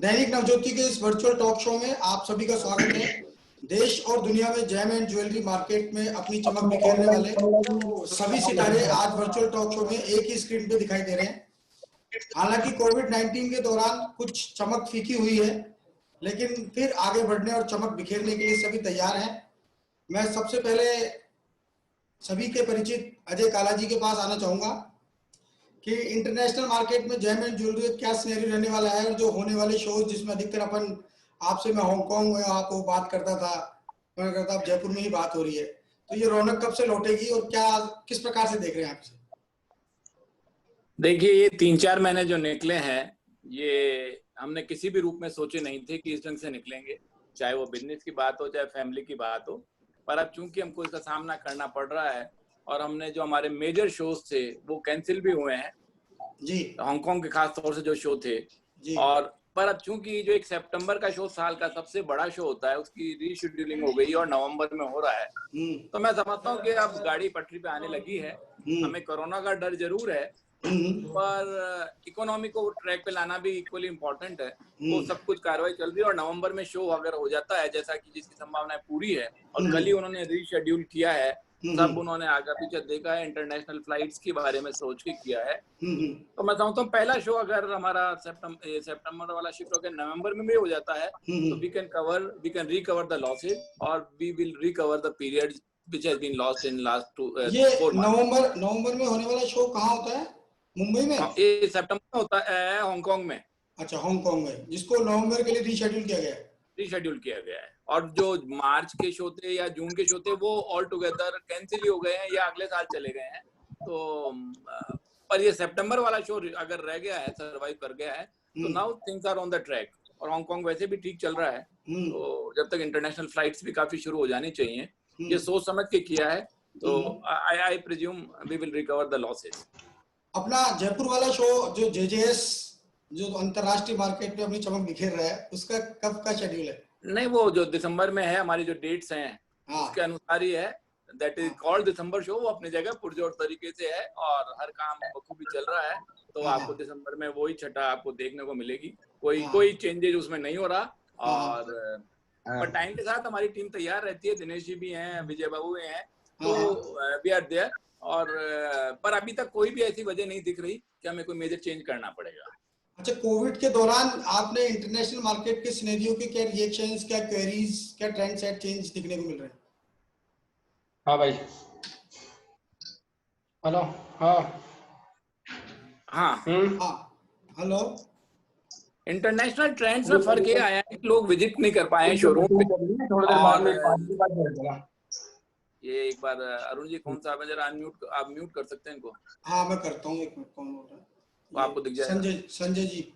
दैनिक नवज्योति के इस virtual talk show में आप सभी का स्वागत है। देश और दुनिया में जेम एंड ज्वेलरी मार्केट में अपनी चमक बिखेरने वाले सभी सितारे आज वर्चुअल टॉक शो में एक ही स्क्रीन पे दिखाई दे रहे हैं। हालांकि कोविड-19 के दौरान कुछ चमक फीकी हुई है, लेकिन फिर आगे बढ़ने और चमक बिखेरने के लिए सभी तैयार हैं। मैं सबसे पहले सभी के परिचित अजय काला जी के पास आना चाहूंगा कि इंटरनेशनल मार्केट में जेम एंड ज्वेलरी क्या सिनेरियो रहने वाला है और जो होने वाले शोज जिसमें अधिकतर अपन आपसे मैं हांगकांग में आपको बात करता था, मैं करता अब जयपुर में ही बात हो रही है, तो ये रौनक कब से लौटेगी और क्या किस प्रकार से देख रहे हैं आप इसे? देखिए, ये 3-4 महीने जो निकले हैं, ये हमने किसी भी रूप में सोचे नहीं थे कि इस ढंग से निकलेंगे, चाहे वो बिजनेस की बात हो चाहे फैमिली की बात हो। पर अब चूंकि हमको इसका सामना करना पड़ रहा है और हमने जो हमारे मेजर शोज थे वो कैंसिल भी हुए हैं जी, हांगकांग के खास तौर से जो शो थे जी। और पर अब चूंकि जो एक सितंबर का शो साल का सबसे बड़ा शो होता है उसकी रीशेड्यूलिंग हो गई और नवंबर में हो रहा है, तो मैं समझता हूँ कि अब गाड़ी पटरी पे आने लगी है। हमें कोरोना का डर जरूर है, पर इकोनॉमी को ट्रैक पे लाना भी इक्वली इम्पोर्टेंट है। वो सब कुछ कार्रवाई चल रही है और नवंबर में शो अगर हो जाता है जैसा कि जिसकी संभावना पूरी है और कल ही उन्होंने रीशेड्यूल किया है, सब उन्होंने आगे पीछे देखा है, इंटरनेशनल फ्लाइट्स के बारे में सोच के किया है। तो मैं समझता हूँ पहला शो अगर हमारा सितंबर वाला शिफ्ट होकर नवंबर में भी हो जाता है तो we can recover the losses और we will recover the period which has been lost in last 4 months। नवंबर में होने वाला शो कहाँ होता है? मुंबई में? ये सितंबर में होता है हांगकांग में। अच्छा, हांगकांग में, जिसको नवंबर के लिए रीशेड्यूल किया गया है। रीशेड्यूल किया गया है और जो मार्च के शो थे या जून के शो थे वो ऑल टुगेदर कैंसिल ही हो गए हैं या अगले साल चले गए हैं। तो पर ये सितंबर वाला शो अगर रह गया है, सर्वाइव कर गया है, तो now things are on the track और हांगकांग वैसे भी ठीक चल रहा है। तो जब तक इंटरनेशनल फ्लाइट्स भी काफी शुरू हो जानी चाहिए, ये सोच समझ के किया है, तो I presume we will recover the losses. अपना जयपुर वाला शो जो जेजेएस जो अंतरराष्ट्रीय मार्केट में अपनी चमक बिखेर रहा है, उसका कब का शेड्यूल है? नहीं, वो जो दिसंबर में है, हमारी जो डेट्स हैं उसके अनुसार ही है। That is called December show. वो अपनी जगह पुरजोर तरीके से है और हर काम बखूबी चल रहा है। तो आपको दिसंबर में वही छठा आपको देखने को मिलेगी। कोई चेंजेज उसमें नहीं हो रहा और पर टाइम के साथ हमारी टीम तैयार रहती है। दिनेश जी भी हैं, विजय बाबू भी हैं, तो वी आर देयर। और पर अभी तक कोई भी ऐसी वजह नहीं दिख रही कि हमें कोई मेजर चेंज करना पड़ेगा। अच्छा, कोविड के दौरान आपने इंटरनेशनल मार्केट के सिनेरियो के क्या रिएक्शंस, क्या क्वेरीज, क्या ट्रेंड सेट चेंज दिखने को मिल रहे हैं? हाँ भाई, हेलो। हाँ हेलो। इंटरनेशनल ट्रेंड्स में फर्क ये आया है कि लोग विजिट नहीं कर पाए शोरूम पे। ये एक बार अरुण जी कौन सा जरा अनम्यूट, आप म्यूट कर सकते हैं इनको? हाँ, मैं करता हूँ, एक मिनट। कौन बोल रहा है? वो आपको दिख जाएगा। संजय जी।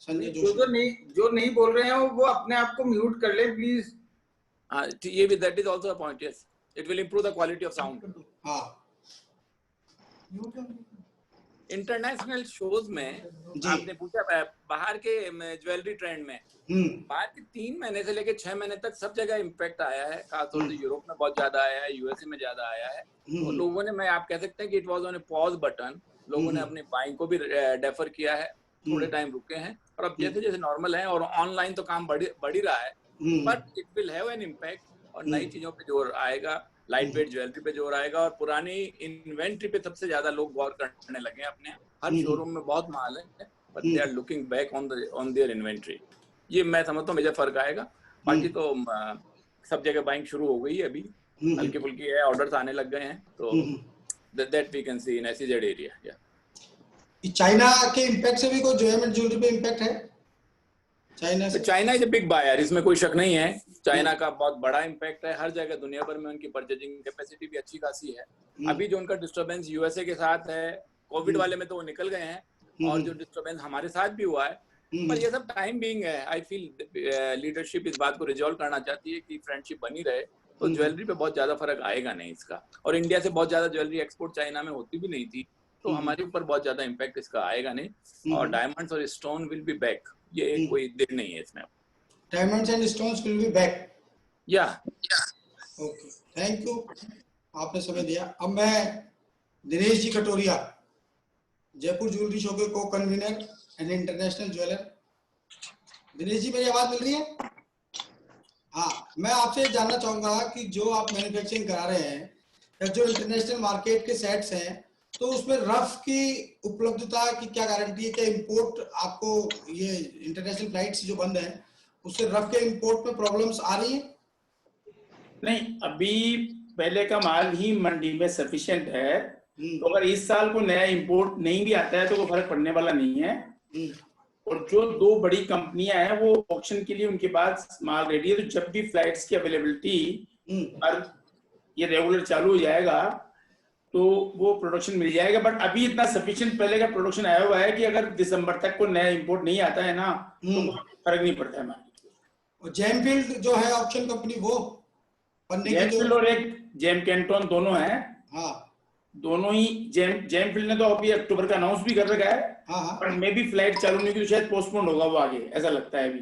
संजय जो नहीं बोल रहे हैं वो अपने आप को म्यूट कर ले प्लीज। हाँ, ये भी that is also a point. Yes, it will improve the quality of sound. हाँ, इंटरनेशनल शोज में आपने पूछा बाहर के ज्वेलरी ट्रेंड में, बाहर के 3 महीने से लेकर 6 महीने तक सब जगह इम्पैक्ट आया है। खासतौर से यूरोप में बहुत ज्यादा आया है, यूएसए में ज्यादा आया है। और लोगों ने, मैं आप कह सकते हैं कि it was on a pause button. लोगों ने अपनी बाइंग को भी डेफर किया है, थोड़े टाइम रुके हैं और अब जैसे जैसे नॉर्मल है और ऑनलाइन तो काम बढ़ ही रहा है, but it will have an impact और नई चीजों पे जोर आएगा, लाइट वेट ज्वेलरी पे जोर आएगा और पुरानी इन्वेंट्री पे सबसे ज्यादा लोग गौर करने लगे हैं। अपने हर शोरूम में बहुत माल है, but they are looking back on their inventory. ये मैं समझता हूँ मेजर फर्क आएगा। बाकी तो सब जगह बाइंग शुरू हो गई है, अभी हल्की फुल्की है, ऑर्डर्स आने लग गए हैं, तो that we can see in SEZ area. China के इम्पैक्ट से भी कोई जेम एंड ज्वेलरी पे इम्पैक्ट है? China is a big buyer, इसमें कोई शक नहीं है। चाइना का बहुत बड़ा इम्पैक्ट है हर जगह दुनिया भर में। उनकी परचेजिंग कैपेसिटी भी अच्छी खासी है। अभी जो उनका डिस्टर्बेंस यूएसए के साथ है, कोविड वाले में तो वो निकल गए हैं और जो डिस्टर्बेंस हमारे साथ भी हुआ है, पर ये सब टाइम बीइंग है। आई फील लीडरशिप इस बात को रिजॉल्व करना चाहती है कि फ्रेंडशिप बनी रहे, तो ज्वेलरी पे बहुत ज्यादा फर्क आएगा नहीं इसका। और इंडिया से बहुत ज्यादा ज्वेलरी एक्सपोर्ट चाइना में होती भी नहीं थी, तो हमारे ऊपर बहुत ज्यादा इम्पैक्ट इसका आएगा नहीं। और डायमंड्स और स्टोन विल बी बैक, ये कोई देर नहीं है इसमें। Diamonds and stones will be back. या ओके, थैंक यू, आपने समय दिया। अब मैं दिनेश जी कटोरिया, जयपुर ज्वेलरी शो के को convener and international jeweller, Dinesh ji, मेरी आवाज मिल रही है? हाँ, मैं आपसे जानना चाहूंगा कि जो आप मैन्युफैक्चरिंग करा रहे हैं या जो इंटरनेशनल मार्केट के सेट्स हैं, तो उसमें रफ की उपलब्धता की क्या गारंटी है? क्या इंपोर्ट आपको, ये इंटरनेशनल फ्लाइट्स जो बंद हैं उससे रफ के इंपोर्ट में प्रॉब्लम्स आ रही है? नहीं, अभी पहले का माल ही मंडी में सफिशिएंट है, तो अगर इस साल को नया इंपोर्ट नहीं भी आता है तो कोई फर्क पड़ने वाला नहीं है। और जो दो बड़ी कंपनियां हैं वो ऑक्शन के लिए उनके पास माल रेडी है, तो जब भी फ्लाइट्स की अवेलेबिलिटी और ये रेगुलर चालू हो जाएगा तो वो प्रोडक्शन मिल जाएगा। बट अभी इतना सफिशिएंट पहले का प्रोडक्शन आया हुआ है कि अगर दिसंबर तक को नया इंपोर्ट नहीं आता है ना तो फर्क नहीं पड़ता है मार्केट में। और जेमफील्ड जो है ऑप्शन कंपनी, वो जेमफील्ड और एक जेम कैंटोन दोनों हैं। हाँ, दोनों ही जेमफील्ड ने तो अभी अक्टूबर का अनाउंस भी कर रखा है। हाँ, पर मे भी फ्लाइट चालू नहीं की तो शायद पोस्टपोन होगा वो आगे, ऐसा लगता है अभी।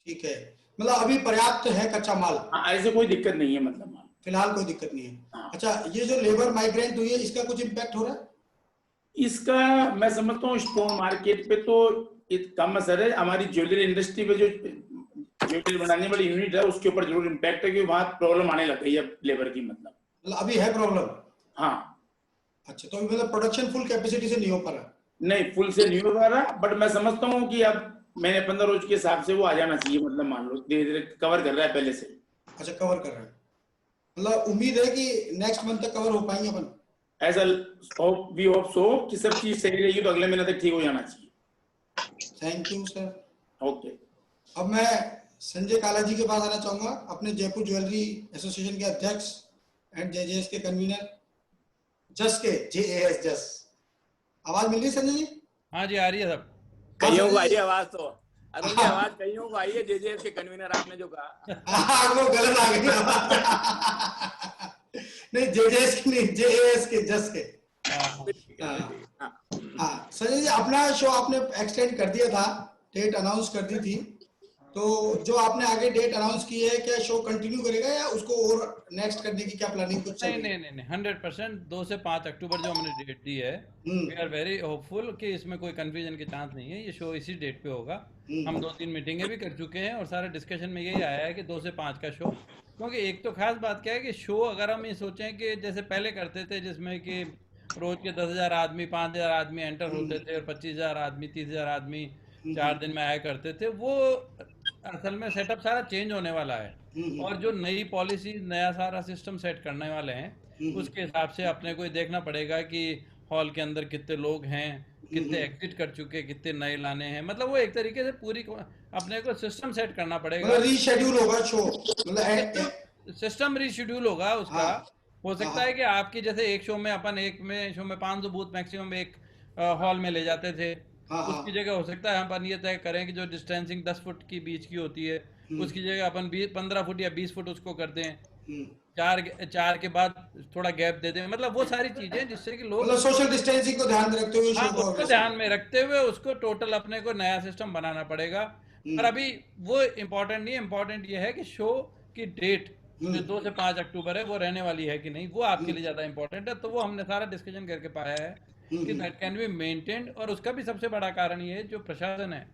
ठीक है, मतलब अभी पर्याप्त है कच्चा माल? हाँ, ऐसे कोई दिक्कत नहीं है, मतलब माल फिलहाल कोई दिक्कत नहीं है। हाँ। अच्छा, ये जो लेबर माइग्रेंट हुई है, इसका कुछ इम्पैक्ट हो रहा है? इसका मैं समझता हूँ स्टोन मार्केट पे तो कम असर है। हमारी ज्वेलरी इंडस्ट्री पे जो ज्वेलरी बनाने वाली यूनिट है उसके ऊपर जरूर इम्पैक्ट है, कि वहां प्रॉब्लम आने लग गई है लेबर की, मतलब अभी है प्रॉब्लम? हाँ। अच्छा, तो मतलब प्रोडक्शन फुल कैपेसिटी से नहीं हो पा रहा? नहीं, फुल से नहीं हो पा रहा, बट मैं समझता हूँ कि अब मैंने 15 रोज के हिसाब से वो आ जाना चाहिए, मतलब मान लो धीरे धीरे कवर कर रहा है पहले से। अच्छा, कवर कर रहा है, मतलब उम्मीद है कि नेक्स्ट मंथ तक कवर हो पाएंगे अपन? ऐसा वी होप सो कि सब चीज सही रहेगी तो अगले महीने तक ठीक हो जाना चाहिए। Thank you sir. ओके, अब मैं संजय काला जी के पास आना चाहूंगा, अपने जयपुर ज्वेलरी एसोसिएशन के अध्यक्ष एंड जेजेएस के कन्वीनर, जस के जेएएस जस। आवाज मिल रही है संजय जी? हाँ जी, आ रही है सब। कईयों को आई है आवाज, तो अरुण की आवाज कईयों को आई है। जेजेएस के कन्वीनर आपने जो कहा वो गलत आ गई नहीं, जेजेएस के नहीं, जेएएस के, जस के। हाँ संजय जी, अपना शो आपने एक्सटेंड कर दिया था, डेट अनाउंस कर दी थी, तो जो आपने आगे डेट अनाउंस की है, क्या शो कंटिन्यू करेगा या उसको और नेक्स्ट करने की क्या प्लानिंग कुछ? नहीं, 100% 2 से 5 अक्टूबर जो हमने डेट दी है, वी आर वेरी होपफुल कि इसमें कोई कंफ्यूजन के चांस नहीं है, ये शो इसी डेट पे होगा। हम 2-3 मीटिंगें भी कर चुके हैं और सारे डिस्कशन में यही आया है कि 2 से 5 का शो। क्योंकि एक तो खास बात क्या है कि शो अगर हम ये सोचें कि जैसे पहले करते थे जिसमें कि रोज के 10,000 आदमी, 5,000 आदमी एंटर होते थे और 25,000 आदमी, 30,000 आदमी 4 दिन में आया करते थे, वो असल में सेटअप सारा चेंज होने वाला है। और जो नई पॉलिसी, नया सारा सिस्टम सेट करने वाले हैं, उसके हिसाब से अपने को देखना पड़ेगा कि हॉल के अंदर कितने लोग हैं, कितने एग्जिट कर चुके, कितने नए लाने हैं, मतलब वो एक तरीके से पूरी अपने को सिस्टम सेट करना पड़ेगा। रीशेड्यूल होगा शो, मतलब सिस्टम रीशेड्यूल होगा उसका। हो सकता है कि आपकी जैसे एक शो में अपन एक में शो में 500 बूथ मैक्सिमम एक हॉल में ले जाते थे, उसकी जगह हो सकता है अपन ये तय करें कि जो डिस्टेंसिंग 10 फुट की बीच की होती है उसकी जगह अपन 15 फुट या 20 फुट उसको कर दें, चार के बाद थोड़ा गैप दे दें, मतलब वो सारी चीजें जिससे कि लोग सोशल डिस्टेंसिंग को ध्यान रखते हुए, उसको ध्यान में रखते हुए उसको टोटल अपने को नया सिस्टम बनाना पड़ेगा। पर अभी वो इम्पोर्टेंट नहीं है, इम्पोर्टेंट ये है कि शो की डेट जो 2 से 5 अक्टूबर है वो रहने वाली है कि नहीं, वो आपके लिए ज्यादा इंपॉर्टेंट है। तो वो हमने सारा डिस्कशन करके पाया है कि दैट कैन बी मेंटेन्ड। और उसका भी सबसे बड़ा कारण ये है जो प्रशासन है,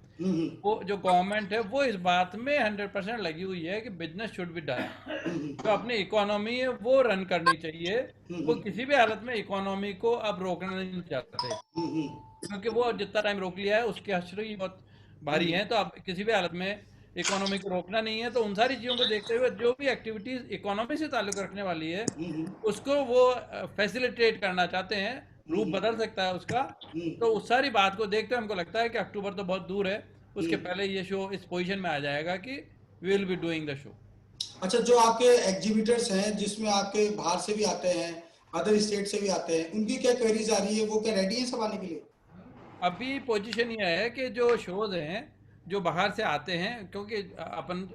वो जो गवर्नमेंट है, वो इस बात में 100% लगी हुई है कि बिजनेस शुड बी डन। तो अपनी इकोनॉमी है वो रन करनी चाहिए, वो किसी भी हालत में इकोनॉमी को अब रोकना नहीं चाहते, क्योंकि वो जितना टाइम रोक लिया है उसके हश्र ही बहुत भारी हैं। तो अब किसी भी हालत में इकोनॉमी को रोकना नहीं है। तो उन सारी चीजों को देखते हुए जो भी एक्टिविटीज इकोनॉमी से ताल्लुक रखने वाली है उसको वो फैसिलिटेट करना चाहते हैं, रूप बदल सकता है उसका। तो उस सारी बात को देखते हुए हमको लगता है कि अक्टूबर तो बहुत दूर है, उसके पहले ये शो इस पोजीशन में आ जाएगा कि we will be doing the show. अच्छा, जो आपके एग्जीबिटर्स हैं जिसमें आपके बाहर से भी आते हैं, अदर स्टेट से भी आते हैं, उनकी क्या क्वेरीज आ रही है, वो क्या रेडी है सब आने के लिए? अभी पोजीशन ये है कि जो शोज हैं जो बाहर से आते हैं, क्योंकि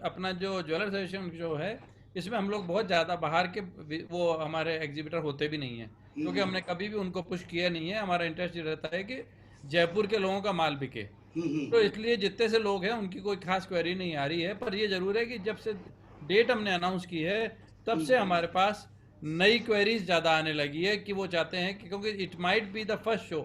अपना जो ज्वेलर्स एसोसिएशन जो है इसमें हम लोग बहुत ज़्यादा बाहर के वो हमारे एग्जीबिटर होते भी नहीं हैं, क्योंकि हमने कभी भी उनको पुश किया नहीं है। हमारा इंटरेस्ट ये रहता है कि जयपुर के लोगों का माल बिके, तो इसलिए जितने से लोग हैं उनकी कोई खास क्वेरी नहीं आ रही है। पर ये जरूर है कि जब से डेट हमने अनाउंस की है तब से हमारे पास नई क्वेरीज ज़्यादा आने लगी है कि वो चाहते हैं कि क्योंकि it might be the first show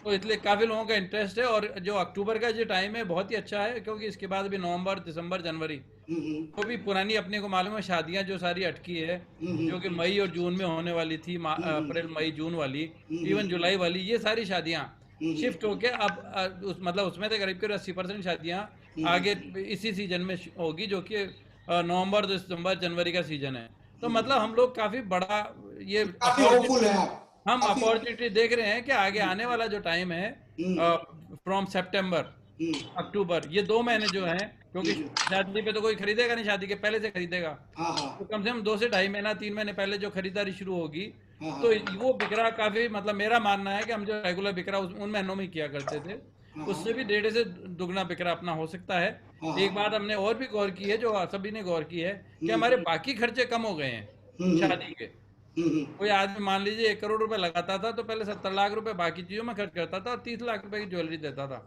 तो इसलिए काफी लोगों का इंटरेस्ट है। और जो अक्टूबर का जो टाइम है बहुत ही अच्छा है, क्योंकि इसके बाद भी नवंबर, दिसंबर, जनवरी तो भी पुरानी अपने को मालूम है शादियां जो सारी अटकी है, जो कि मई और जून में होने वाली थी, अप्रैल मई जून वाली, इवन जुलाई वाली, ये सारी शादियां शिफ्ट होके अब मतलब उसमें से करीब 80% शादियां आगे इसी सीजन में होगी, जो कि नवंबर, दिसंबर, जनवरी का सीजन है। तो मतलब हम लोग काफी बड़ा ये काफी होपफुल है आप। हम काफी अपॉर्चुनिटी देख रहे हैं कि आगे आने वाला जो टाइम है फ्रॉम सितंबर अक्टूबर, ये 2 महीने जो हैं, क्योंकि शादी पे तो कोई खरीदेगा नहीं, शादी के पहले से खरीदेगा, हाँ हाँ तो कम से कम 2 से ढाई महीना, 3 महीने पहले जो खरीदारी शुरू होगी, हाँ तो वो बिक्रा काफी, मतलब मेरा मानना है कि हम जो रेगुलर बिक्रा उन महीनों में ही किया करते थे, उससे भी 1.5 से दुगना बिक्रा अपना हो सकता है। एक बात हमने और भी गौर की है, जो सभी ने गौर की है, कि हमारे बाकी खर्चे कम हो गए हैं शादी के। कोई आदमी मान लीजिए 1 करोड़ रुपए लगाता था, तो पहले 70 लाख रुपए बाकी चीजों में खर्च करता था और 30 लाख रुपए की ज्वेलरी देता था।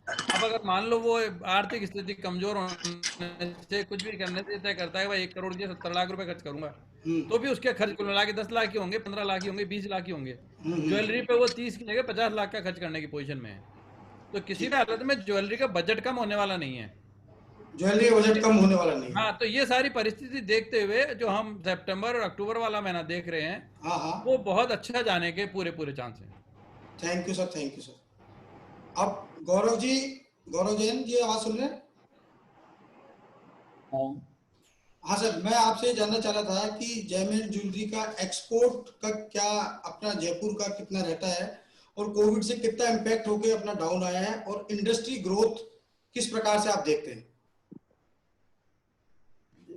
अब अगर मान लो वो आर्थिक स्थिति कमजोर होने से, कुछ भी करने से तय करता है भाई 1 करोड़ के 70 लाख रुपए खर्च करूंगा, तो भी उसके खर्च कुल मिला के 10 लाख ही होंगे, 15 लाख ही होंगे, 20 लाख ही होंगे। ज्वेलरी पे वो 30 की जगह 50 लाख का खर्च करने की पोजीशन में है। तो किसी भी हालत में ज्वेलरी का बजट कम होने वाला नहीं है, ज्वेलरी का बजट कम होने वाला नहीं है। हाँ। तो ये सारी परिस्थिति देखते हुए जो हम सितंबर और अक्टूबर वाला महीना देख रहे हैं, हाँ हाँ, वो बहुत अच्छा जाने के पूरे चांस हैं। Thank you sir, thank you sir. अब गौरव जी, गौरव जैन जी आवाज सुन रहे हैं? हाँ सर, मैं आपसे जानना चाह रहा था कि जयमेंट ज्वेलरी का एक्सपोर्ट का क्या, अपना जयपुर का कितना रहता है, और कोविड से कितना इम्पैक्ट होके अपना डाउन आया है, और इंडस्ट्री ग्रोथ किस प्रकार से आप देखते हैं?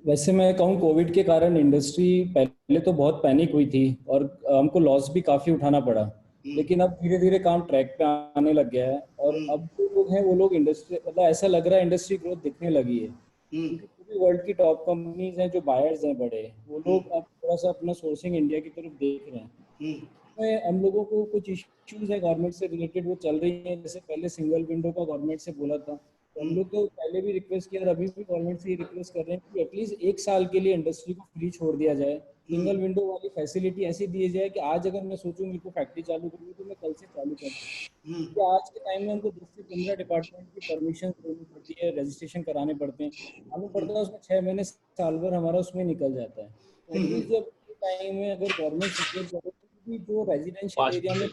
वैसे मैं कहूँ कोविड के कारण इंडस्ट्री पहले तो बहुत पैनिक हुई थी और हमको लॉस भी काफी उठाना पड़ा, लेकिन अब धीरे धीरे काम ट्रैक पे आने लग गया है। और अब जो लोग हैं वो लोग इंडस्ट्री, मतलब ऐसा लग रहा है इंडस्ट्री ग्रोथ दिखने लगी है, क्योंकि पूरी वर्ल्ड की टॉप कंपनीज हैं जो बायर्स हैं बड़े, वो लोग अब थोड़ा सा अपना सोर्सिंग इंडिया की तरफ देख रहे हैं। हम लोगों को कुछ इश्यूज है गवर्नमेंट से रिलेटेड, वो चल रही है। जैसे पहले सिंगल विंडो का गवर्नमेंट से बोला था, तो हम लोग तो पहले भी रिक्वेस्ट किया और अभी भी गवर्नमेंट से ये रिक्वेस्ट कर रहे हैं कि एटलीस्ट 1 साल के लिए इंडस्ट्री को फ्री छोड़ दिया जाए। सिंगल विंडो वाली फैसिलिटी ऐसी दी जाए कि आज अगर मैं सोचूं मेरे को फैक्ट्री चालू करनी तो मैं कल से चालू कर दूं। तो आज के टाइम में हमको 10 से 15 डिपार्टमेंट की परमिशन लेनी पड़ती है, रजिस्ट्रेशन कराने पड़ते हैं, मालूम पड़ता है उसमें 6 महीने साल भर हमारा उसमें निकल जाता है। तो एटलीस्ट जब टाइम में अगर गवर्नमेंट सपोर्ट करे तो जो रेजिडेंशियल एरिया में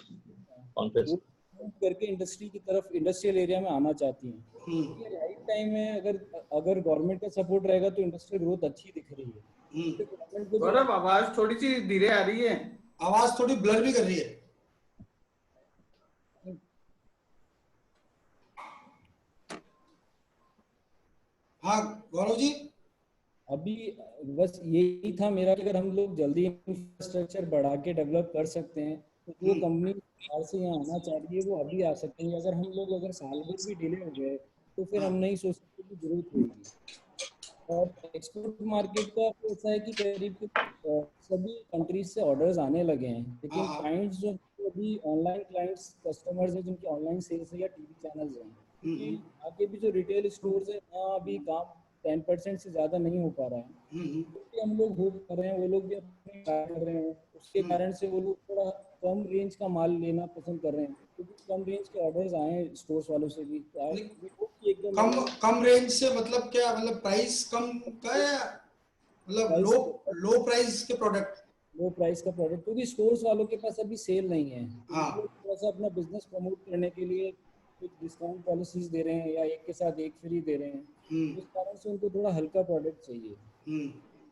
करके इंडस्ट्री की तरफ, इंडस्ट्रियल एरिया में आना चाहती हैं, ये राइट टाइम है। अगर गवर्नमेंट का सपोर्ट रहेगा तो इंडस्ट्रियल ग्रोथ अच्छी दिख रही है। गौरव, आवाज थोड़ी सी धीरे आ रही है, आवाज थोड़ी ब्लर भी कर रही है। हाँ गौरव जी, अभी बस यही था मेरा कि अगर हम लोग जल्दी इंफ्रास्ट्रक्चर बढ़ा के डेवलप कर सकते हैं तो जो कंपनी बाहर से यहाँ आना चाह रही है वो अभी आ सकते हैं। अगर हम लोग साल भर भी डिले हो गए तो फिर हम नहीं सोच सकते कि जरूरत होगी। और एक्सपोर्ट मार्केट का ऐसा है कि करीब सभी कंट्रीज से ऑर्डर्स आने लगे हैं, लेकिन क्लाइंट्स जो अभी ऑनलाइन क्लाइंट्स कस्टमर्स हैं जिनकी ऑनलाइन सेल्स है या टीवी चैनल्स हैं, आगे भी जो रिटेल स्टोर्स है वहाँ अभी काम 10% से ज्यादा नहीं हो पा रहा है। तो हम लोग होप कर रहे हैं, वो लोग भी अपने ट्राई कर रहे हैं, उसके कारण से वो लोग थोड़ा कम रेंज का माल लेना पसंद कर रहे हैं, क्योंकि कम रेंज के ऑर्डर्स आए स्टोर्स वालों से भी। तो कम रेंज से मतलब क्या, मतलब प्राइस कम का है, मतलब लो प्राइस के प्रोडक्ट, लो प्राइस का प्रोडक्ट, क्योंकि स्टोर्स वालों के पास अभी सेल नहीं है। थोड़ा सा अपना बिजनेस प्रमोट करने के लिए कुछ डिस्काउंट पॉलिसीज दे रहे हैं या एक के साथ एक फ्री दे रहे हैं, इस कारण से उनको थोड़ा हल्का प्रोडक्ट चाहिए।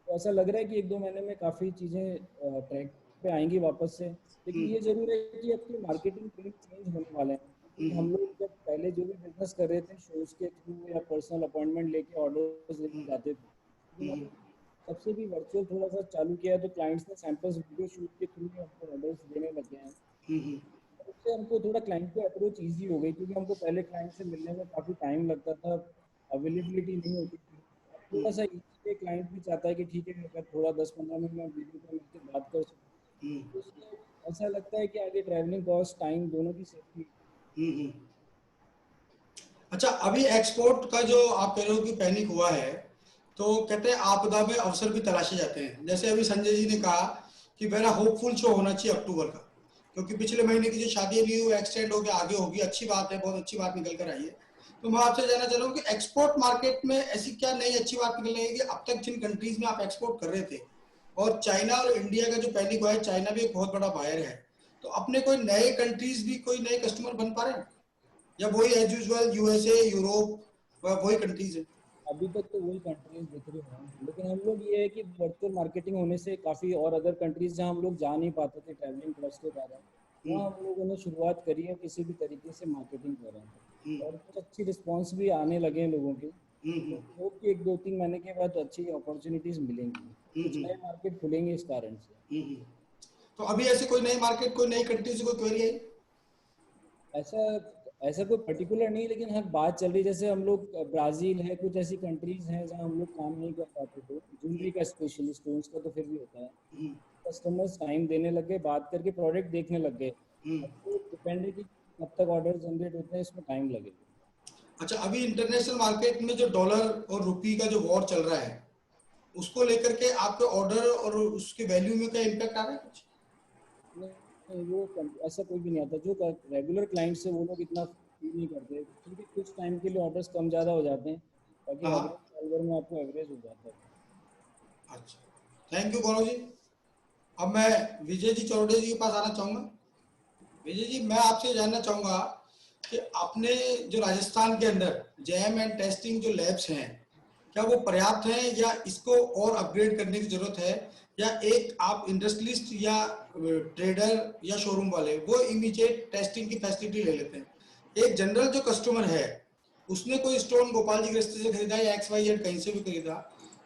तो ऐसा लग रहा है कि 1-2 महीने में काफी चीजें ट्रैक पे आएंगी वापस से, लेकिन ये जरूर है कि अब के मार्केटिंग ट्रेंड चेंज होने वाले हैं। हम लोग जब पहले जो भी बिजनेस कर रहे थे शोज के थ्रू या पर्सनल अपॉइंटमेंट लेके ऑर्डर्स लेके जाते थे, सबसे भी वर्चुअल थोड़ा सा चालू किया है, तो क्लाइंट्स ने सैंपल्स वीडियो शूट के थ्रू हमको ऑर्डर्स देने लग गए हैं। उससे हमको थोड़ा क्लाइंट को अप्रोच ईजी हो गई, क्योंकि हमको पहले क्लाइंट से मिलने में काफ़ी टाइम लगता था, अवेलेबिलिटी नहीं होती थी। थोड़ा सा ईजी, क्लाइंट भी चाहता है कि ठीक है अगर थोड़ा 10-15 मिनट में वीडियो कॉल करके बात कर सकूँ, तो उससे ऐसा लगता है कि आगे ट्रैवलिंग कॉस्ट, टाइम दोनों की सेफ्टी। अच्छा, अभी एक्सपोर्ट का जो आप कह रहे हो कि पैनिक हुआ है, तो कहते हैं आपदा में अवसर भी तलाशे जाते हैं। जैसे अभी संजय जी ने कहा कि मेरा होपफुल शो होना चाहिए अक्टूबर का, क्योंकि पिछले महीने की जो शादी न्यू एक्सटेंड हो गया, आगे होगी, अच्छी बात है, बहुत अच्छी बात निकल कर आई है। तो मैं आपसे जानना चाह रहा हूँ कि एक्सपोर्ट मार्केट में ऐसी क्या नई अच्छी बात निकल रही है कि अब तक जिन कंट्रीज में आप एक्सपोर्ट कर रहे थे, और चाइना और इंडिया का जो पैनिक हुआ है, चाइना भी एक बहुत बड़ा बायर है, तो अपने कोई नए कंट्रीज भी कोई नए कस्टमर बन पा रहे हैं, या वही एज यूजुअल यूएसए, यूरोप, वही कंट्रीज है? अभी तक तो वही कंट्रीज दिख रही हैं, लेकिन हम लोग ये है कि वर्चुअल मार्केटिंग होने से काफ़ी और अदर कंट्रीज जहाँ हम लोग जा नहीं पाते थे ट्रैवलिंग कॉस्ट के कारण, वहाँ हम लोगों ने शुरुआत करी है, किसी भी तरीके से मार्केटिंग कर रहे हैं और कुछ अच्छी रिस्पॉन्स भी आने लगे हैं लोगों के। तो होप कि 1-2-3 महीने के बाद अच्छी अपॉर्चुनिटीज मिलेंगी, कुछ नए मार्केट खुलेंगे इस कारण से। तो अभी ऐसे कोई नई मार्केट, कोई नई कंट्री से कोई क्वेरी आई? ऐसा ऐसा कोई पर्टिकुलर नहीं, लेकिन हर बात चल रही, जैसे हम लोग ब्राजील है, कुछ ऐसी कंट्रीज हैं जहाँ हम लोग काम नहीं कर पाते थे, ज्वेलरी का स्पेशली, स्टोन्स का तो फिर भी होता है। कस्टमर्स टाइम देने लग गए, बात करके प्रोडक्ट देखने लग गए। अब तो डिपेंड है कि कब तक ऑर्डर जनरेट होते हैं, इसमें टाइम लगेगा। अच्छा, अभी इंटरनेशनल मार्केट में जो डॉलर और रुपी का जो वॉर चल रहा है, उसको लेकर के आपके ऑर्डर और उसके वैल्यू में क्या इम्पैक्ट आ रहा है कुछ? नहीं, वो ऐसा कोई भी नहीं आता, जो रेगुलर क्लाइंट्स है वो लोग इतना फील नहीं करते, ठीक है, कुछ टाइम के लिए ऑर्डर्स कम ज़्यादा हो जाते हैं, बाकी हाँ, एवरेज साल भर में आपको एवरेज हो जाता है। अच्छा, थैंक यू गौरव जी। अब मैं विजय जी चौरडे जी के पास आना चाहूंगा। विजय जी, मैं आपसे जानना चाहूंगा कि अपने जो राजस्थान के अंदर जैम एंड टेस्टिंग जो लैब्स हैं, क्या वो पर्याप्त हैं, या इसको और अपग्रेड करने की जरूरत है, या एक आप इंडस्ट्रियलिस्ट या ट्रेडर या शोरूम वाले वो इमीडिएट टेस्टिंग की फैसिलिटी ले लेते हैं? एक जनरल जो कस्टमर है, उसने कोई स्टोन गोपाल जी के रास्ते से खरीदा या XYZ कहीं से भी खरीदा,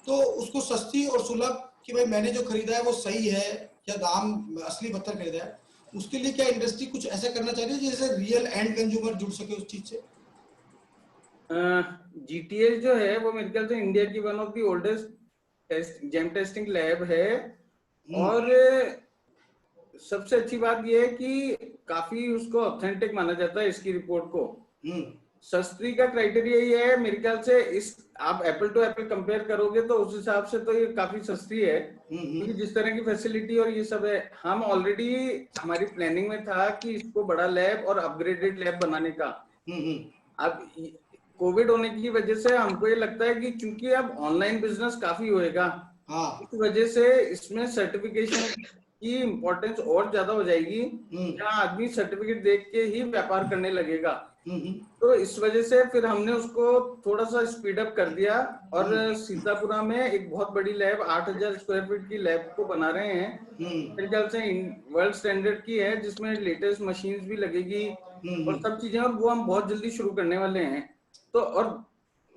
तो उसको सस्ती और सुलभ कि भाई मैंने जो खरीदा है वो सही है, या दाम असली पत्थर खरीदा है, उसके लिए क्या इंडस्ट्री कुछ ऐसा करना चाहिए जिससे रियल एंड कंज्यूमर जुड़ सके उस चीज से? जीटीएस जो है वो मेरे ख्याल से इंडिया की one of the oldest gem testing lab है, और सबसे अच्छी बात यह है कि काफी उसको ऑथेंटिक माना जाता है इसकी रिपोर्ट को। सस्ती का क्राइटेरिया ये है मेरे ख्याल से, इस आप एप्पल टू एप्पल कंपेयर करोगे तो उस हिसाब से तो ये काफी सस्ती है, क्योंकि जिस तरह की फैसिलिटी और ये सब है, हम ऑलरेडी हमारी प्लानिंग में था कि इसको बड़ा लैब और अपग्रेडेड लैब बनाने का। अब कोविड होने की वजह से हमको ये लगता है कि चूंकि अब ऑनलाइन बिजनेस काफी होएगा, इस वजह से इसमें सर्टिफिकेशन की इम्पोर्टेंस और ज्यादा हो जाएगी, जहाँ आदमी सर्टिफिकेट देख के ही व्यापार करने लगेगा। तो इस वजह से फिर हमने उसको थोड़ा सा स्पीड अप कर दिया, और सीतापुरा में एक बहुत बड़ी लैब 8,000 स्क्वायर फीट की लैब को बना रहे हैं, मेरे ख्याल से वर्ल्ड स्टैंडर्ड की है, जिसमें लेटेस्ट मशीन्स भी लगेगी और सब चीजें, और वो हम बहुत जल्दी शुरू करने वाले हैं। तो और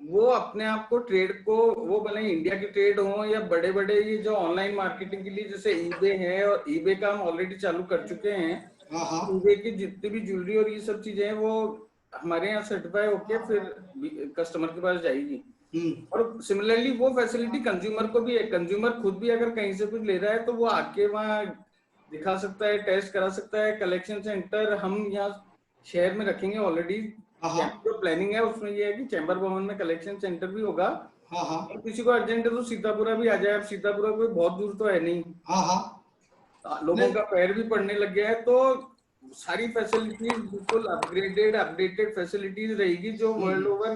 वो अपने आप को ट्रेड को, वो भले इंडिया की ट्रेड हो या बड़े बड़े ये जो ऑनलाइन मार्केटिंग के लिए जैसे ईबे है, और ईबे का हम ऑलरेडी चालू कर चुके हैं, ईबे की जितनी भी ज्वेलरी और ये सब चीजें हैं वो हमारे यहाँ सर्टिफाई होके फिर कस्टमर के पास जाएगी। और सिमिलरली वो फैसिलिटी कंज्यूमर को भी है, कंज्यूमर खुद भी अगर कहीं से कुछ ले रहा है तो वो आके वहाँ दिखा सकता है, टेस्ट करा सकता है। कलेक्शन सेंटर हम यहाँ शहर में रखेंगे ऑलरेडी, जो प्लानिंग है उसमें ये है कि चैम्बर भवन में कलेक्शन सेंटर भी होगा। और किसी को अर्जेंट है तो सीतापुरा भी आ जाए, अब सीतापुरा कोई बहुत दूर तो है नहीं, लोगों का पैर भी पड़ने लग गया है, तो सारी फैसिलिटीज बिल्कुल अपग्रेडेड अपडेटेड फैसिलिटीज रहेगी, जो वर्ल्ड ओवर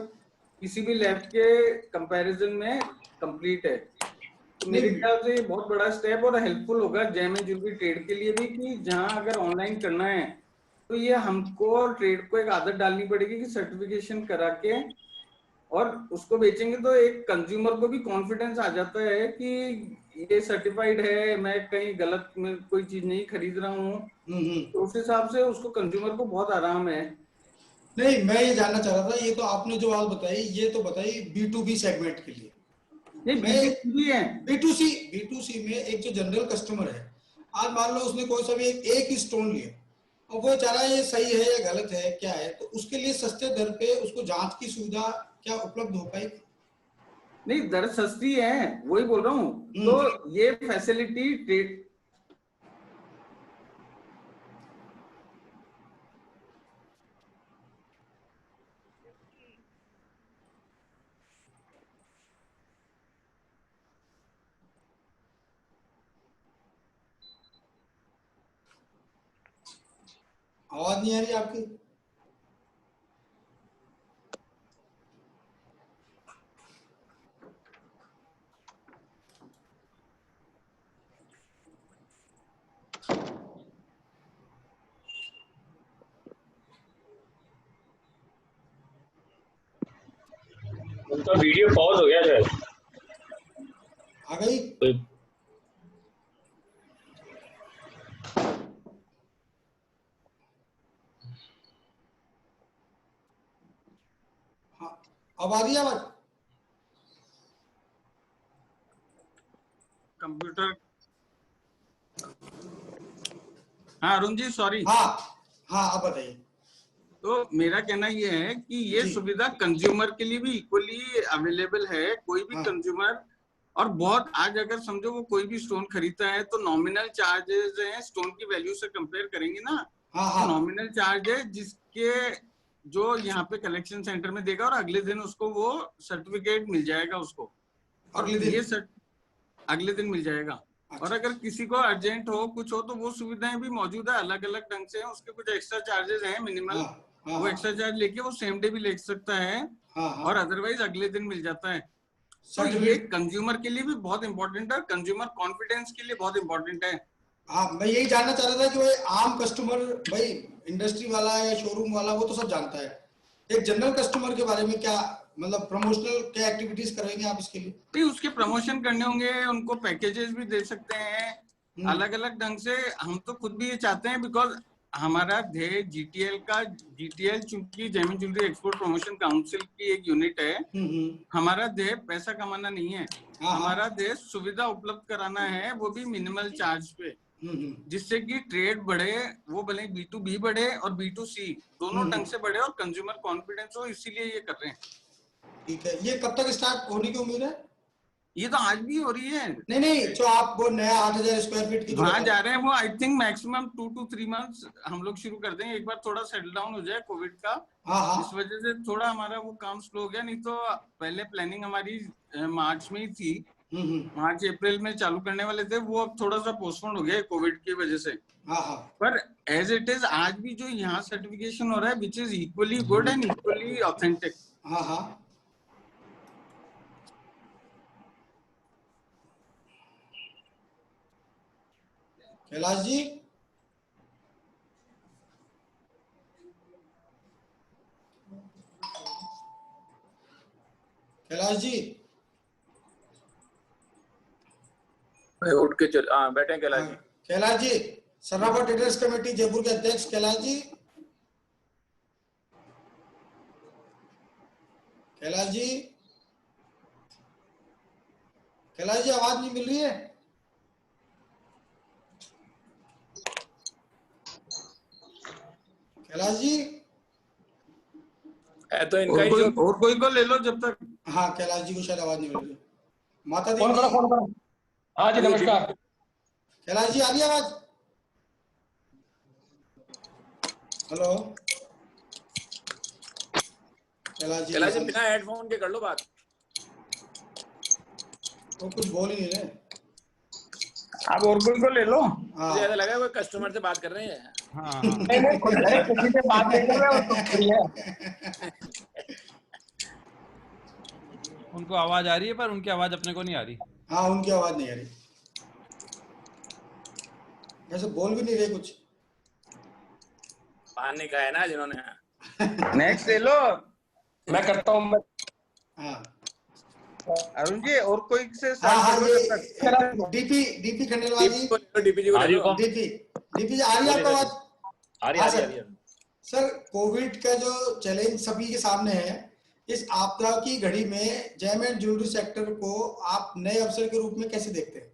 किसी भी लैब के कंपैरिजन में कंप्लीट है। तो मेरे ख्याल से ये बहुत बड़ा स्टेप और हेल्पफुल होगा जैम एंड ज्वेलरी ट्रेड के लिए भी, कि जहां अगर ऑनलाइन करना है तो ये हमको और ट्रेड को एक आदत डालनी पड़ेगी कि सर्टिफिकेशन करा के और उसको बेचेंगे, तो एक कंज्यूमर को भी कॉन्फिडेंस आ जाता है कि ये सर्टिफाइड है, मैं कहीं गलत में कोई चीज नहीं खरीद रहा हूँ। तो उस हिसाब से उसको कंज्यूमर को बहुत आराम है। नहीं, मैं ये जानना चाह रहा था, ये तो आपने जो बात बताई ये तो बताई B2B सेगमेंट के लिए, नहीं मैं B2C भी है। B2C में एक जो जनरल कस्टमर है, आज मान लो उसने कोई सा भी एक ही स्टोन लिया और वो चाह रहा है ये सही है या गलत है क्या है, तो उसके लिए सस्ते दर पे उसको जांच की सुविधा क्या उपलब्ध हो पाएगी? नहीं, दर सस्ती है, वही बोल रहा हूँ। तो ये फैसिलिटी ट्रेड आवाज नहीं आ रही आपकी। उनका वीडियो पॉज हो गया शायद। आ गई? हाँ, अब आ रही है आवाज? कंप्यूटर। हाँ अरुण जी सॉरी। हाँ हाँ, आप बताइए। तो मेरा कहना ये है कि ये सुविधा कंज्यूमर के लिए भी इक्वली अवेलेबल है। कोई भी कंज्यूमर, और बहुत आज अगर समझो वो कोई भी स्टोन खरीदता है तो नॉमिनल चार्जेस हैं, स्टोन की वैल्यू से कंपेयर करेंगे ना, तो नॉमिनल चार्ज है जिसके जो यहाँ पे कलेक्शन सेंटर में देगा और अगले दिन उसको वो सर्टिफिकेट मिल जाएगा उसको, और ये अगले दिन मिल जाएगा। और अगर किसी को अर्जेंट हो कुछ हो तो वो सुविधाएं भी मौजूद है, अलग अलग ढंग से। उसके कुछ एक्स्ट्रा चार्जेस हैं मिनिमल, वो एक्स्ट्रा चार्ज लेके वो सेम डे भी ले सकता है और अदरवाइज अगले दिन मिल जाता है। तो ये कंज्यूमर के लिए भी बहुत इंपॉर्टेंट है, कंज्यूमर कॉन्फिडेंस के लिए बहुत इंपॉर्टेंट है। हाँ, मैं यही जानना चाह रहा था कि भाई आम कस्टमर, भाई इंडस्ट्री वाला या शोरूम वाला वो तो सब जानता है, एक जनरल कस्टमर के बारे में क्या मतलब प्रमोशनल क्या एक्टिविटीज करेंगे आप इसके लिए? नहीं, उसके प्रमोशन करने होंगे, उनको पैकेजेस भी दे सकते हैं अलग अलग ढंग से। हम तो खुद भी ये चाहते हैं, बिकॉज हमारा ध्येय जीटीएल चूंकि जेमिन ज्वेलरी एक्सपोर्ट प्रमोशन काउंसिल की एक यूनिट है, हमारा ध्येय पैसा कमाना नहीं है, हमारा ध्येय सुविधा उपलब्ध कराना है, वो भी मिनिमल चार्ज पे, जिससे कि ट्रेड बढ़े, वो भले B2B बढ़े और B2C दोनों ढंग से बढ़े और कंज्यूमर कॉन्फिडेंस हो, इसीलिए ये कर रहे हैं। ठीक है, ये कब तक स्टार्ट होने की उम्मीद है? ये तो आज भी हो रही है। नहीं, जो आप वो नया 8000 स्क्वायर फीट की वहां जा रहे हैं, वो I think maximum 2 to 3 months हम लोग शुरू कर देंगे, एक बार थोड़ा सेटल डाउन हो जाए कोविड का। इस वजह से थोड़ा हमारा वो काम स्लो हो गया, नहीं तो पहले प्लानिंग हमारी मार्च में ही थी, मार्च अप्रैल में चालू करने वाले थे, वो अब थोड़ा सा पोस्टपोन हो गया कोविड की वजह से। पर एज इट इज आज भी जो यहाँ सर्टिफिकेशन हो रहा है which is equally good and equally authentic. Kailash ji, Kailash ji उठ के चल बैठे कैलाश जी। कैलाश जी, सराफा ट्रेडर्स कमेटी जयपुर के अध्यक्ष कैलाश जी, कैलाश जी, कैलाश जी आवाज नहीं मिल रही है? कैलाश जी है तो इनका ही और कोई को ले लो जब तक। हाँ, कैलाश जी को शायद आवाज नहीं मिल रही। माता दी, फोन करो। हाँ जी नमस्कार। कैलाश जी आ रही आवाज? हेलो कैलाश जी बिना हेडफोन के कर लो बात। वो कुछ बोल ही नहीं रहे। आप और कोई को ले लो। मुझे ऐसा लगा कोई कस्टमर से बात कर रहे हैं। हाँ नहीं किसी से बात नहीं कर रहे हो। उनको आवाज आ रही है पर उनकी आवाज अपने को नहीं आ रही। हाँ, उनकी आवाज नहीं आ रही, वैसे बोल भी नहीं रहे कुछ। पान नहीं खाया ना जिन्होंने। नेक्स्ट ले लो, मैं करता हूँ। हाँ अरुण जी और कोई से डीपी खंडेलवाल जी, डीपी जी को डीपी जी आ रही है आपको आवाज? आ रही है। सर, कोविड का जो चैलेंज सभी के सामने है, इस आपदा की घड़ी में जेम एंड ज्वेलरी सेक्टर को आप नए अवसर के रूप में कैसे देखते हैं?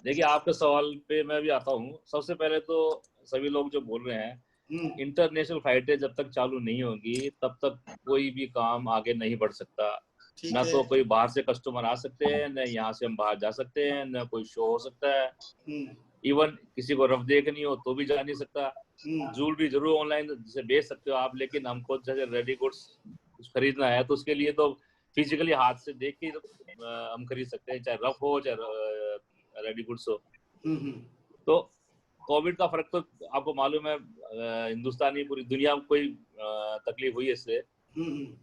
देखिए, आपके सवाल पे मैं भी आता हूँ। सबसे पहले तो सभी लोग जो बोल रहे हैं, इंटरनेशनल फ्लाइटें जब तक चालू नहीं होंगी तब तक कोई भी काम आगे नहीं बढ़ सकता। ना तो कोई बाहर से कस्टमर आ सकते हैं, न यहाँ से हम बाहर जा सकते हैं, न कोई शो हो सकता है। इवन किसी को रफ देखनी हो तो भी जा नहीं सकता। ज्वेलरी जरूर ऑनलाइन जैसे बेच सकते हो आप, लेकिन हमको जैसे रेडी गुड्स खरीदना है तो उसके लिए तो फिजिकली हाथ से देख के हम खरीद सकते हैं, चाहे रफ हो चाहे रेडी गुड्स हो। कोविड का फर्क तो आपको मालूम है, हिंदुस्तानी पूरी दुनिया में कोई तकलीफ हुई है इससे,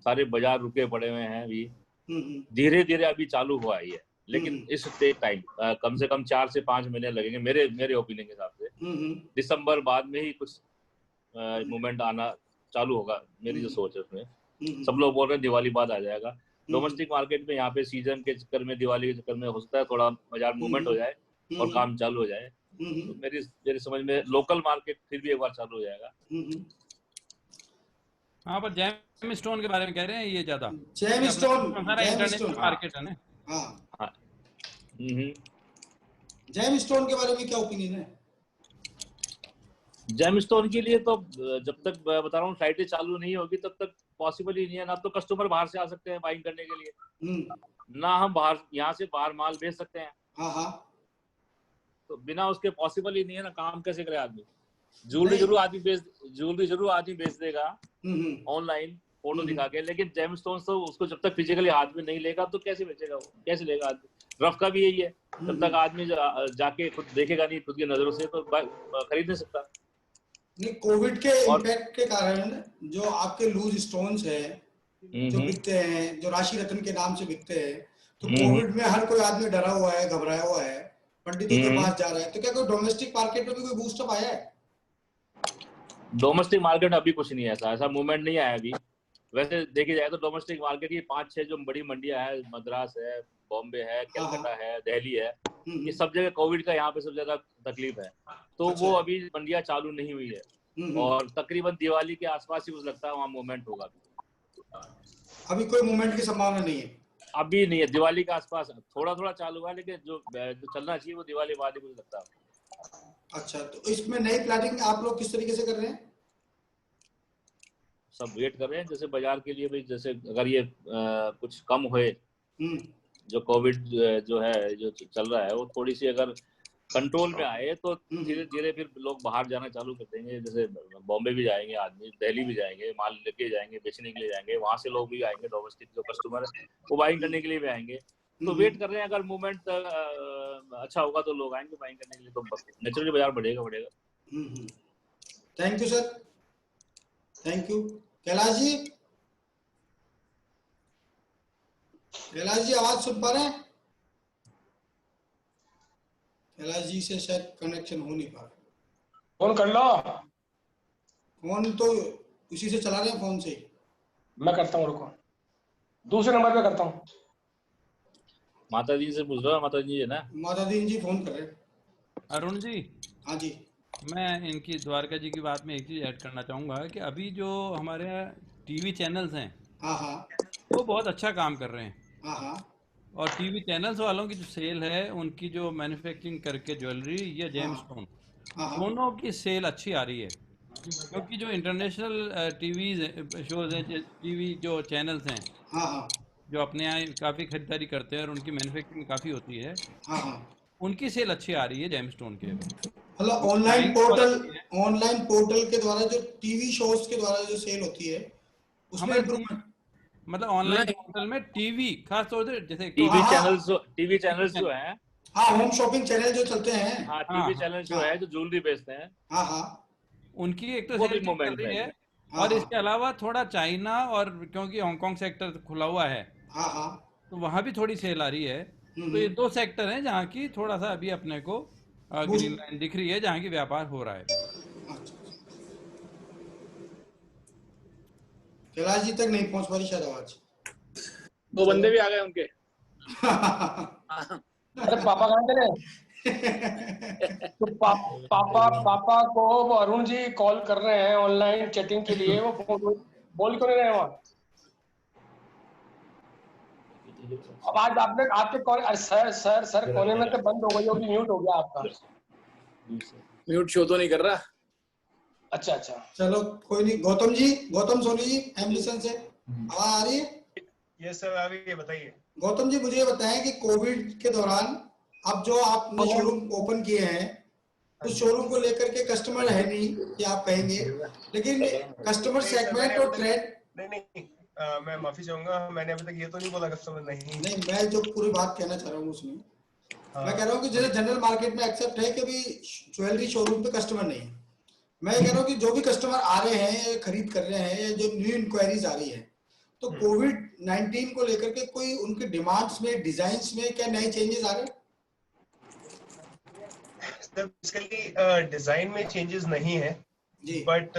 सारे बाजार रुके पड़े हुए हैं अभी, धीरे धीरे अभी चालू हुआ है, लेकिन इस टेक टाइम, कम से कम 4 से 5 महीने लगेंगे मेरे ओपिनियन के हिसाब से। दिसंबर बाद में ही कुछ मूवमेंट आना चालू होगा, मेरी जो सोच है उसमें। सब लोग बोल रहे हैं दिवाली बाद आ जाएगा। डोमेस्टिक मार्केट में यहाँ पे सीजन के चक्कर में, दिवाली के चक्कर में हो सकता है थोड़ा बाजार मूवमेंट हो जाए और काम चालू हो जाए। तो मेरी समझ में लोकल मार्केट फिर भी एक बार चालू हो जाएगा। हाँ, पर जेम स्टोन के बारे में कह रहे हैं ये ज्यादा, जेम स्टोन इंटरनेशनल मार्केट है ना। हाँ, जेम स्टोन के बारे में क्या ओपिनियन है? जेम स्टोन के लिए तो जब तक बता रहा हूँ फ्लाइटें चालू नहीं होगी तब तक पॉसिबल ही नहीं है। ना तो कस्टमर बाहर से आ सकते हैं बाइंग करने के लिए, ना हम बाहर यहाँ से बाहर माल भेज सकते हैं। तो बिना उसके पॉसिबल ही नहीं है ना, काम कैसे करे आदमी? ज्वेलरी जरूर आदमी बेच देगा ऑनलाइन फोटो दिखा के, लेकिन जेम स्टोन तो उसको जब तक फिजिकली हाथ में नहीं लेगा तो कैसे बेचेगा वो, कैसे लेगा आदमी? रफ का भी यही है, जब तक आदमी जाके खुद देखेगा नहीं खुद की नजरों से तो खरीद नहीं सकता। नहीं, कोविड के इम्पैक्ट के कारण जो आपके लूज स्टोन्स है जो बिकते हैं, जो राशि रत्न के नाम से बिकते हैं, तो कोविड में हर कोई आदमी डरा हुआ है, घबराया हुआ है, पंडितों के पास जा रहा है। तो क्या कोई डोमेस्टिक मार्केट में भी कोई बूस्टअप आया है? डोमेस्टिक मार्केट अभी कुछ नहीं है, ऐसा मूवमेंट नहीं आया अभी। वैसे देखी जाए तो डोमेस्टिक मार्केट की 5-6 जो बड़ी मंडियां है, मद्रास है, बॉम्बे है, कलकत्ता है, दिल्ली है, ये सब जगह कोविड का यहाँ पे सब ज्यादा तकलीफ है। तो वो अभी मंडियां चालू नहीं हुई है और तकरीबन दिवाली के आसपास ही मुझे लगता है वहाँ मूवमेंट होगा। अभी कोई मूवमेंट की संभावना नहीं है? अभी नहीं है, दिवाली के आसपास थोड़ा थोड़ा चालू हुआ है, लेकिन जो चलना चाहिए वो दिवाली बाद ही मुझे लगता है। अच्छा, तो इसमें नई प्लानिंग आप लोग किस तरीके से कर रहे हैं? सब वेट कर रहे हैं जैसे बाजार के लिए भी, जैसे अगर ये कुछ कम हुए, जो कोविड जो है जो चल रहा है वो थोड़ी सी अगर कंट्रोल में आए तो धीरे धीरे फिर लोग बाहर जाना चालू कर देंगे। जैसे बॉम्बे भी जाएंगे आदमी, दिल्ली भी जाएंगे, माल लेके जाएंगे, बेचने के लिए जाएंगे, वहां से लोग भी आएंगे, डोमेस्टिक जो कस्टमर है वो बाइंग करने के लिए भी आएंगे। तो वेट कर रहे हैं, अगर मूवमेंट अच्छा होगा तो लोग आएंगे बाइंग करने के लिए, तो नेचुरली बाजार बढ़ेगा। Thank you sir, thank you. Kailash ji आवाज सुन पा रहे हैं? कैलाश जी से शायद कनेक्शन हो नहीं पा रहा। फोन कर लो। फोन तो उसी से चला रहे हैं, फोन से मैं करता हूँ, रुको दूसरे नंबर पे करता हूँ। माता दी से पूछ रहा, माता दी है ना? माता दी जी फोन कर रहे हैं। अरुण जी, हाँ जी, मैं इनकी द्वारका जी की बात में एक चीज ऐड करना चाहूंगा कि अभी जो हमारे टीवी चैनल्स हैं, वो बहुत अच्छा काम कर रहे हैं। और टीवी चैनल्स वालों की जो सेल है, उनकी जो मैन्युफैक्चरिंग करके ज्वेलरी या जेम स्टोन, दोनों की सेल अच्छी आ रही है। क्योंकि जो इंटरनेशनल टीवी शोज हैं, टीवी जो चैनल्स हैं, जो अपने यहाँ काफ़ी खरीदारी करते हैं और उनकी मैन्युफैक्चरिंग काफ़ी होती है, उनकी सेल अच्छी आ रही है जेम स्टोन के। मतलब ऑनलाइन पोर्टल के द्वारा जो टीवी शोज के द्वारा जो सेल होती है उसमें इम्प्रूवमेंट, मतलब ऑनलाइन पोर्टल में टीवी खास तौर से जैसे टीवी चैनल्स जो है, होम शॉपिंग चैनल जो चलते हैं, टीवी चैनल जो है जो ज्वेलरी बेचते हैं, उनकी एक तो सेल चल रही है। और इसके अलावा थोड़ा चाइना, और क्योंकि हांगकांग सेक्टर खुला हुआ है, तो वहां भी थोड़ी सेल आ रही है। तो ये 2 सेक्टर हैं जहाँ की थोड़ा सा अभी अपने को ग्रीन लाइन दिख रही है, जहाँ की व्यापार हो रहा है। कैलाश जी तक नहीं पहुंच पा रही शायद आवाज। 2 बंदे भी आ गए उनके। अरे पापा कहाँ चले? तो पापा को अरुण जी कॉल कर रहे हैं ऑनलाइन चैटिंग के लिए, वो बोल क्यों नहीं रहे वहाँ? अब आज आपके कॉल, सर कोने में तो बंद हो गई होगी, म्यूट हो गया आपका। म्यूट शो तो नहीं कर रहा। अच्छा, चलो कोई नहीं। गौतम सोनी जी एम्बुलेंस से आवाज आ रही है? यस सर, आ रही है, बताइए। गौतम जी मुझे ये बताएं कि कोविड के दौरान अब जो आपने शोरूम ओपन किए हैं, उस शोरूम को लेकर के कस्टमर है नहीं कि आप कहेंगे, लेकिन कस्टमर सेगमेंट और ट्रेंड। नहीं, मैं माफी चाहूंगा, मैंने अभी तक ये तो नहीं बोला कस्टमर नहीं। मैं जो पूरी बात कहना चाह रहा हूँ उसमें मैं कह रहा हूँ कि जैसे जनरल मार्केट में एक्सेप्ट है कि अभी ज्वेलरी शोरूम पे कस्टमर नहीं है, मैं कह रहा हूँ कि जो भी कस्टमर आ रहे हैं, खरीद कर रहे हैं, या जो न्यू इंक्वायरीज आ रही है, तो कोविड-19 को लेकर के कोई उनके डिमांड्स में, डिजाइन्स में क्या नए चेंजेस आ रहे हैं? बेसिकली डिजाइन में चेंजेस नहीं है, बट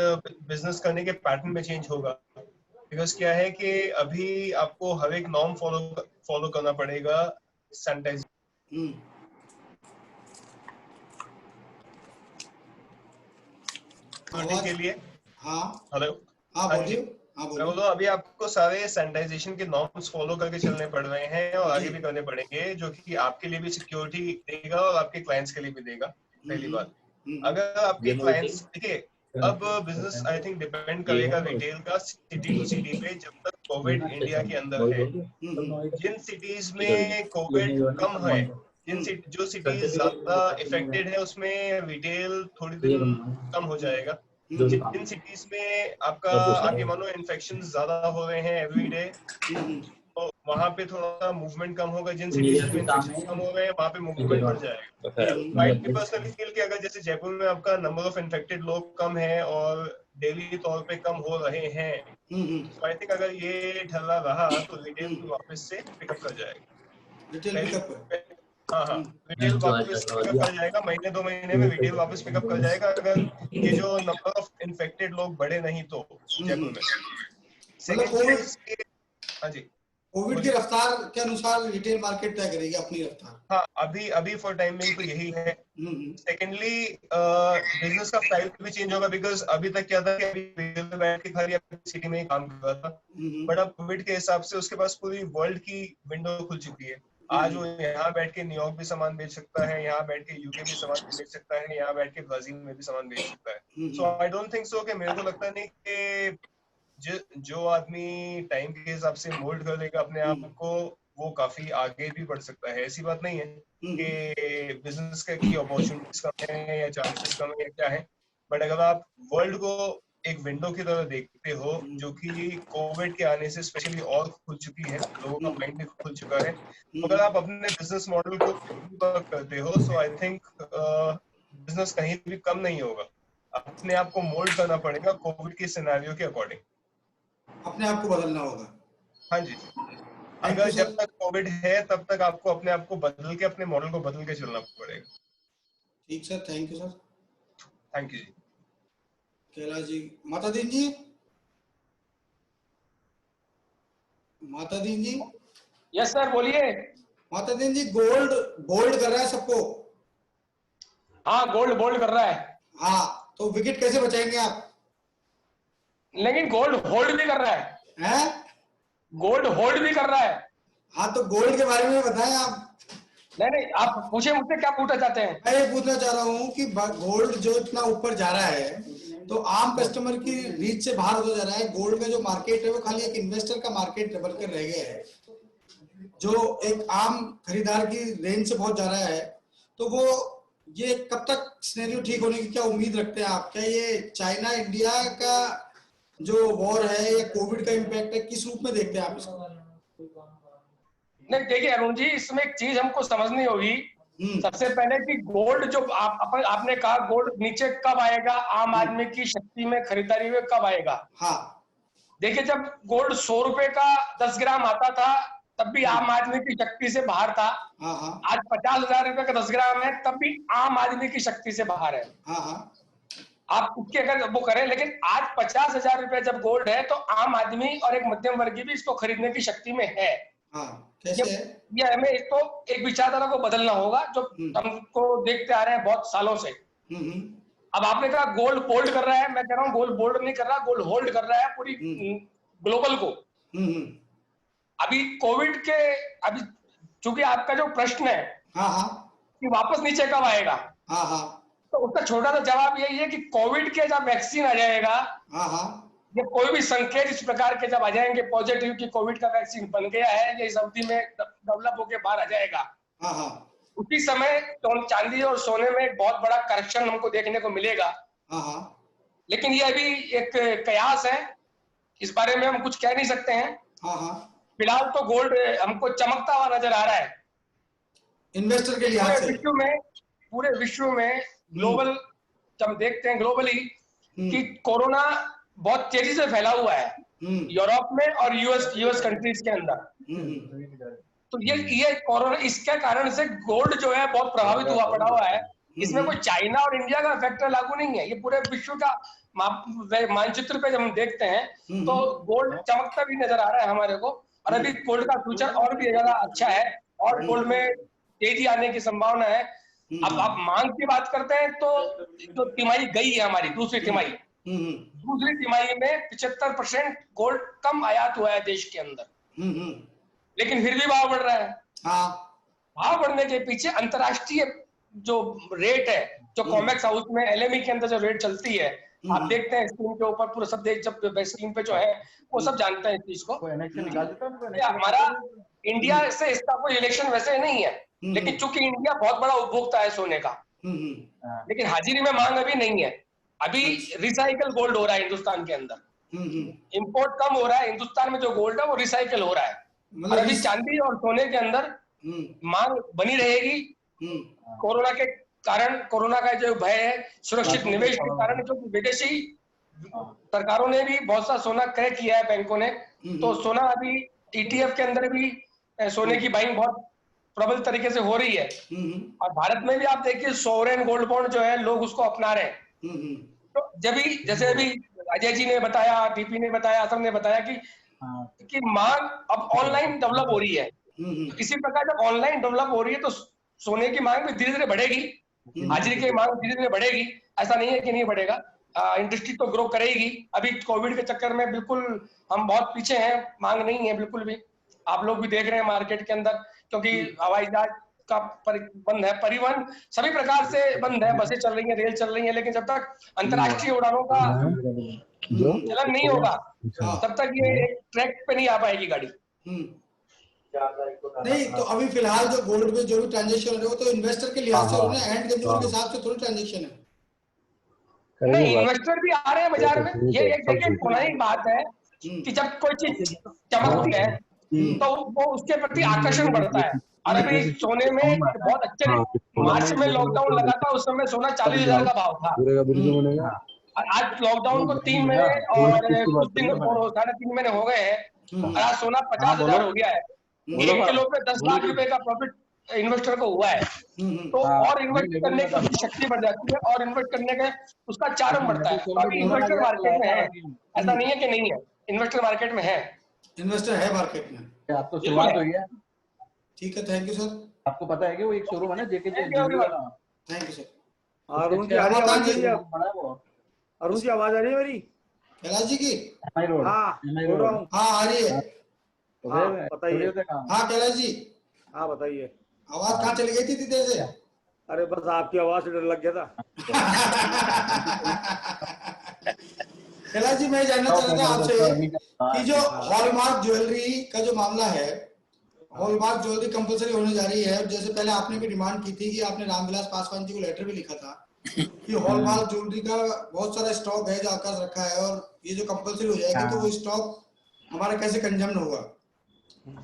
बिजनेस करने के पैटर्न में चेंज होगा। बिकॉज क्या है कि अभी आपको हर एक नॉर्म फॉलो करना पड़ेगा सैनिटाइजेशन के लिए। हाँ हेलो, हाँ बोलिए। मैं बोल रहा हूँ अभी आपको सारे सैनिटाइजेशन के नॉर्म्स फॉलो करके चलने पड़ रहे हैं और आगे भी करने पड़ेंगे, जो कि आपके लिए भी सिक्योरिटी देगा और आपके क्लाइंट्स के लिए भी देगा। पहली बात, अगर आपके क्लाइंट्स, देखिए अब बिजनेस आई थिंक डिपेंड करेगा रिटेल का सिटी टू सिटी पे। जब तक कोविड इंडिया के अंदर है, जिन सिटीज में कोविड कम है, जो सिटीज ज्यादा इफेक्टेड है, उसमें रिटेल थोड़ी दिन कम हो जाएगा। जिन सिटीज में आपका आगे मानो इन्फेक्शन ज्यादा हो रहे हैं एवरीडे, तो वहाँ पे थोड़ा सा मूवमेंट कम होगा। जिन सिटीज में इन्फेक्शन कम हो रहे हैं, वहाँ पे मूवमेंट बढ़ जाएगा। आई पर्सनली फील कि अगर जैसे जयपुर में आपका नंबर ऑफ इन्फेक्टेड लोग कम है और डेली तौर पे कम हो रहे हैं, तो आई थिंक अगर ये ढलना रहा तो रिटेल वापस से पिकअप कर जाएगा। हाँ, रिटेल वापस पिकअप कर जाएगा। महीने 2 महीने में रिटेल वापस पिकअप कर जाएगा, अगर ये जो नंबर ऑफ इन्फेक्टेड लोग बढ़े नहीं तो जयपुर में। हाँ जी, कोविड की रफ्तार के अनुसार रिटेल मार्केट तय करेगी अपनी रफ्तार। हाँ, अभी फॉर टाइम बिंग तो यही है। सेकेंडली बिजनेस का स्टाइल भी चेंज होगा, बिकॉज अभी तक क्या था कि अभी बैठ के खाली सिटी में ही काम कर रहा था, बट अब कोविड के हिसाब से उसके पास पूरी वर्ल्ड की विंडो खुल चुकी है। आज वो यहाँ बैठ के न्यूयॉर्क भी सामान बेच सकता है, यहाँ बैठ के यूके भी सामान बेच सकता है, यहाँ बैठ के ब्राजील में भी सामान बेच सकता है। सो आई डोंट थिंक सो कि मेरे को लगता नहीं कि जो आदमी टाइम के हिसाब से मोल्ड कर लेगा अपने आप को, वो काफी आगे भी बढ़ सकता है। ऐसी बात नहीं है कि बिजनेस का की अपॉर्चुनिटीज कम है या चांसेस कम है या क्या है, बट अगर आप वर्ल्ड को एक विंडो की तरह देखते हो, जो कि कोविड के आने से स्पेशली और खुल चुकी है, लोगों का माइंड भी खुल चुका है, अगर आप अपने बिजनेस मॉडल को करते हो, सो आई थिंक बिजनेस कहीं भी कम नहीं होगा। अपने आप को मोल्ड करना पड़ेगा कोविड के सिनेरियो के अकॉर्डिंग, अपने आप को बदलना होगा। हाँ जी, अगर जब तक कोविड है तब तक आपको अपने आप को बदल के, अपने मॉडल को बदल के चलना पड़ेगा। ठीक sir, thank you sir. Thank you ji. Kailash ji, Mata Deen ji, Mata Deen ji. Yes sir, बोलिए। माता दीन जी, गोल्ड बोल्ड कर रहा है सबको। हाँ, गोल्ड बोल्ड कर रहा है। हाँ, तो विकेट कैसे बचाएंगे आप? लेकिन गोल्ड होल्ड भी कर रहा है। हैं? गोल्ड होल्ड भी कर रहा है। हाँ, तो गोल्ड के बारे में बताएं आप। नहीं, आप पूछे मुझसे, क्या पूछना चाहते हैं? मैं ये पूछना चाह रहा हूँ कि गोल्ड जो इतना ऊपर जा रहा है, तो आम कस्टमर की रीच से बाहर होता जा रहा है। गोल्ड का जो मार्केट है वो खाली एक इन्वेस्टर का मार्केट बनकर रह गया है, जो एक आम खरीदार की रेंज से बहुत जा रहा है। तो वो ये कब तक सिनेरियो ठीक होने की क्या उम्मीद रखते हैं आप? क्या ये चाइना इंडिया का जो वॉर है या कोविड का इम्पैक्ट है, किस रूप में देखते हैं आप इसको? नहीं, देखिए अरुण जी, इसमें एक चीज हमको समझनी होगी। सबसे पहले कि गोल्ड जो आपने कहा, गोल्ड नीचे कब आएगा, आम आदमी की शक्ति में खरीदारी में कब आएगा? हाँ, देखिए, जब गोल्ड 100 रुपए का 10 ग्राम आता था, तब भी आम आदमी की शक्ति से बाहर था। आज 50,000 रुपए का 10 ग्राम है, तब भी आम आदमी की शक्ति से बाहर है। आप उसके अगर वो करें, लेकिन आज 50,000 रुपए जब गोल्ड है, तो आम आदमी और एक मध्यम वर्गीय भी इसको खरीदने की शक्ति में है। कैसे है? ये हमें एक विचारधारा को बदलना होगा, जो हमको देखते आ रहे हैं बहुत सालों से। अब आपने कहा गोल्ड होल्ड कर रहा है, मैं कह रहा हूँ गोल्ड बोल्ड नहीं कर रहा, गोल्ड होल्ड कर रहा है पूरी ग्लोबल को। अभी कोविड के, अभी चूंकि आपका जो प्रश्न है कि वापस नीचे कब आएगा, तो उसका छोटा सा जवाब यही है कि कोविड के जब वैक्सीन आ जाएगा, या कोई भी संकेत इस प्रकार के जब आ जाएंगे पॉजिटिव कि कोविड का वैक्सीन बन गया है, ये इस अवधि में डेवलप होके बाहर आ जाएगा, उसी समय तो चांदी और सोने में एक बहुत बड़ा करेक्शन हमको देखने को मिलेगा। लेकिन ये अभी एक कयास है, इस बारे में हम कुछ कह नहीं सकते हैं। फिलहाल तो गोल्ड हमको चमकता हुआ नजर आ रहा है। इन्वेस्टर के लिहाज से पूरे विश्व में ग्लोबल जब देखते हैं ग्लोबली कि कोरोना बहुत तेजी से फैला हुआ है यूरोप में और यूएस कंट्रीज के अंदर। तो ये कोरोना इसके कारण से गोल्ड जो है बहुत प्रभावित पड़ा हुआ है। इसमें कोई चाइना और इंडिया का फैक्टर लागू नहीं है, ये पूरे विश्व का मानचित्र पे जब हम देखते हैं तो गोल्ड चमकता भी नजर आ रहा है हमारे को। और अभी गोल्ड का फ्यूचर और भी ज्यादा अच्छा है और गोल्ड में तेजी आने की संभावना है। अब आप मांग की बात करते हैं तो जो तिमाही गई है हमारी दूसरी तिमाही में 75% गोल्ड कम आयात हुआ है देश के अंदर, लेकिन फिर भी भाव बढ़ रहा है। भाव बढ़ने के पीछे अंतरराष्ट्रीय जो रेट है, जो कॉमेक्स हाउस में एलएमई के अंदर जो रेट चलती है, आप देखते हैं स्क्रीन के ऊपर पूरा सब देख, जब स्क्रीन पे जो है वो सब जानते हैं इस चीज को। हमारा इंडिया से इसका कोई रिलेशन वैसे नहीं है, लेकिन चूंकि इंडिया बहुत बड़ा उपभोक्ता है सोने का, लेकिन हाजिरी में मांग अभी नहीं है। अभी रिसाइकल गोल्ड हो रहा है हिंदुस्तान के अंदर, इंपोर्ट कम हो रहा है। हिंदुस्तान में जो गोल्ड है वो रिसाइकल हो रहा है। और अभी चांदी और सोने के अंदर मांग बनी रहेगी। कोरोना के कारण, कोरोना का जो भय है, सुरक्षित निवेश के कारण, जो विदेशी सरकारों ने भी बहुत सा सोना क्रय किया है बैंकों ने, तो सोना अभी ETF के अंदर भी सोने की बाइंग बहुत प्रबल तरीके से हो रही है। और भारत में भी आप देखिए सोवरेन गोल्ड बॉन्ड जो है लोग उसको अपना रहे हैं। तो जब भी जैसे अभी अजय जी ने बताया, DP ने बताया, असम ने बताया कि मांग अब ऑनलाइन डेवलप हो रही है। तो इसी प्रकार जब ऑनलाइन डेवलप हो रही है तो सोने की मांग भी धीरे धीरे बढ़ेगी, हाजिरी की मांग धीरे धीरे बढ़ेगी। ऐसा नहीं है कि नहीं बढ़ेगा, इंडस्ट्री तो ग्रो करेगी। अभी कोविड के चक्कर में बिल्कुल हम बहुत पीछे हैं, मांग नहीं है बिल्कुल भी। आप लोग भी देख रहे हैं मार्केट के अंदर, क्योंकि हवाई जहाज का बंद है, परिवहन सभी प्रकार से बंद है, बसें चल रही हैं, रेल चल रही है, लेकिन जब तक अंतरराष्ट्रीय उड़ानों का चलन नहीं होगा तब तक ये ट्रैक पे नहीं आ पाएगी गाड़ी। नहीं तो अभी फिलहाल जो गोल्ड में जो भी ट्रांजेक्शन हो रहे हो तो इन्वेस्टर के लिहाज से हो रहे हैं, एंड कंज्यूमर के हिसाब से थोड़ी ट्रांजेक्शन है। नहीं, इन्वेस्टर भी आ रहे हैं बाजार में। ये एक देखिए पुरानी बात है कि जब कोई चीज चमकती है तो वो उसके प्रति आकर्षण बढ़ता है। और अभी सोने में बहुत अच्छे, मार्च में लॉकडाउन लगा था, उस समय सोना 40,000 का भाव था। आज लॉकडाउन को 3 महीने और कुछ दिन और 3.5 महीने हो गए हैं और आज सोना 50,000 हो गया है। 1 किलो पे 10 लाख रुपए का प्रॉफिट इन्वेस्टर को हुआ है। तो और इन्वेस्ट करने की उसकी शक्ति बढ़ जाती है और इन्वेस्ट करने का उसका चार्म बढ़ता है। तो अभी इन्वेस्टर मार्केट में है, ऐसा नहीं है कि नहीं है, इन्वेस्टर मार्केट में है, इन्वेस्टर है मार्केट में। आप तो शुरुआत हुई है। ठीक है, थैंक यू सर। आपको पता है कि वो एक शोरूम है ना JK thank you sir. Arun ji आवाज आ रही है? अरुण जी आवाज आ रही है मेरी? कैलाश जी की? हाँ बोल रहा हूँ। हाँ आ रही है। बताइए। हाँ कैलाश जी। हाँ बताइए। आवाज कहाँ चली गई थी इतनी देर से? अरे बस आपकी आवाज से डर लग गया था। कैलाश जी मैं जानना चाह रहा था आपसे कि जो हॉलमार्क ज्वेलरी का जो मामला है, हॉलमार्क ज्वेलरी कंपलसरी होने जा रही है। जैसे पहले आपने भी डिमांड की थी कि आपने रामविलास पासवान जी को लेटर भी लिखा था कि हॉलमार्क ज्वेलरी का बहुत सारा स्टॉक है जो आकाश रखा है और ये जो कंपलसरी हो जाएगी तो वो स्टॉक हमारा कैसे कंज्यूम होगा।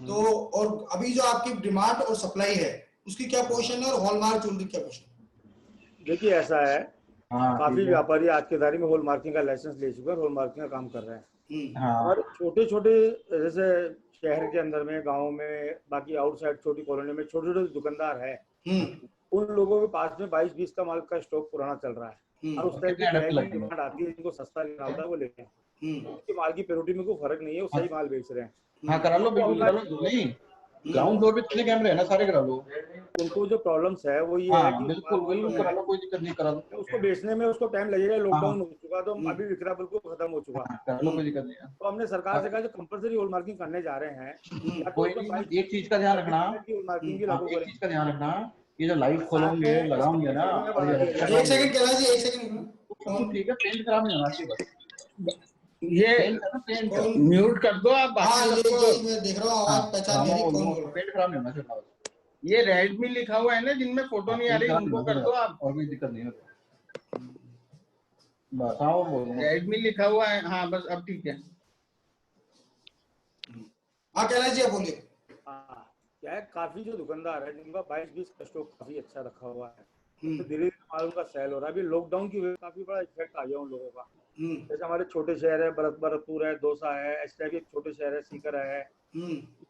तो और अभी जो आपकी डिमांड और सप्लाई है उसकी क्या पोजीशन है और हॉलमार्क ज्वेलरी क्या पोजीशन? देखिए ऐसा है, काफी व्यापारी आज के दायरे में हॉलमार्किंग का लाइसेंस ले चुके हैं, हॉलमार्किंग का काम कर रहे हैं। और छोटे छोटे जैसे शहर के अंदर में, गाँव में, बाकी आउटसाइड छोटी कॉलोनी में छोटे छोटे दुकानदार है, उन लोगों के पास में 22-20 का माल का स्टॉक पुराना चल रहा है और उस टाइप की डिमांड आती है, जिनको सस्ता लेना होता है वो लेते हैं। उसके माल की प्योरिटी में कोई फर्क नहीं है, वो सही माल बेच रहे हैं। हाँ करा लो, बिल्कुल करा लो। नहीं ग्राउंड फ्लोर पे कितने कैमरे हैं ना, सारे करा लो। उनको जो प्रॉब्लम्स है वो ये है कि बिल्कुल करा लो, कोई दिक्कत नहीं, करा लो। उसको बेचने में उसको टाइम लगेगा, लॉकडाउन हो चुका तो अभी विक्रय बिल्कुल खत्म हो चुका, करा लो, कोई दिक्कत नहीं है। तो हमने सरकार से कहा जो कंपलसरी हॉलमार्किंग करने जा रहे हैं, कोई एक चीज का ध्यान रखना, एक चीज का ध्यान रखना, ये जो लाइट खोलोगे लगाओगे ना, एक सेकंड कैलाश जी, एक सेकंड, ठीक है, पेंट खराब नहीं होना चाहिए। ये म्यूट कर दो आप। हाँ ये मैं देख रहा हूँ, आवाज पहचान नहीं कौन, पेंट खराब नहीं होना चाहिए। ये रेडमी लिखा हुआ है ना, जिनमें फोटो नहीं आ रही उनको कर दो आप, और कोई दिक्कत नहीं होती। बताओ रेडमी लिखा हुआ है। हाँ बस अब ठीक है। हाँ कैलाश जी आप बोलिए। क्या है, काफी जो दुकानदार है जिनका 22-20 का स्टॉक काफी अच्छा रखा हुआ है, तो धीरे धीरे माल उनका सेल हो रहा है। अभी लॉकडाउन की वजह से काफी बड़ा इफेक्ट आ गया उन लोगों का। जैसे हमारे छोटे शहर है, भरतपुर है, दौसा है, इस टाइप के छोटे शहर है, सीकर है,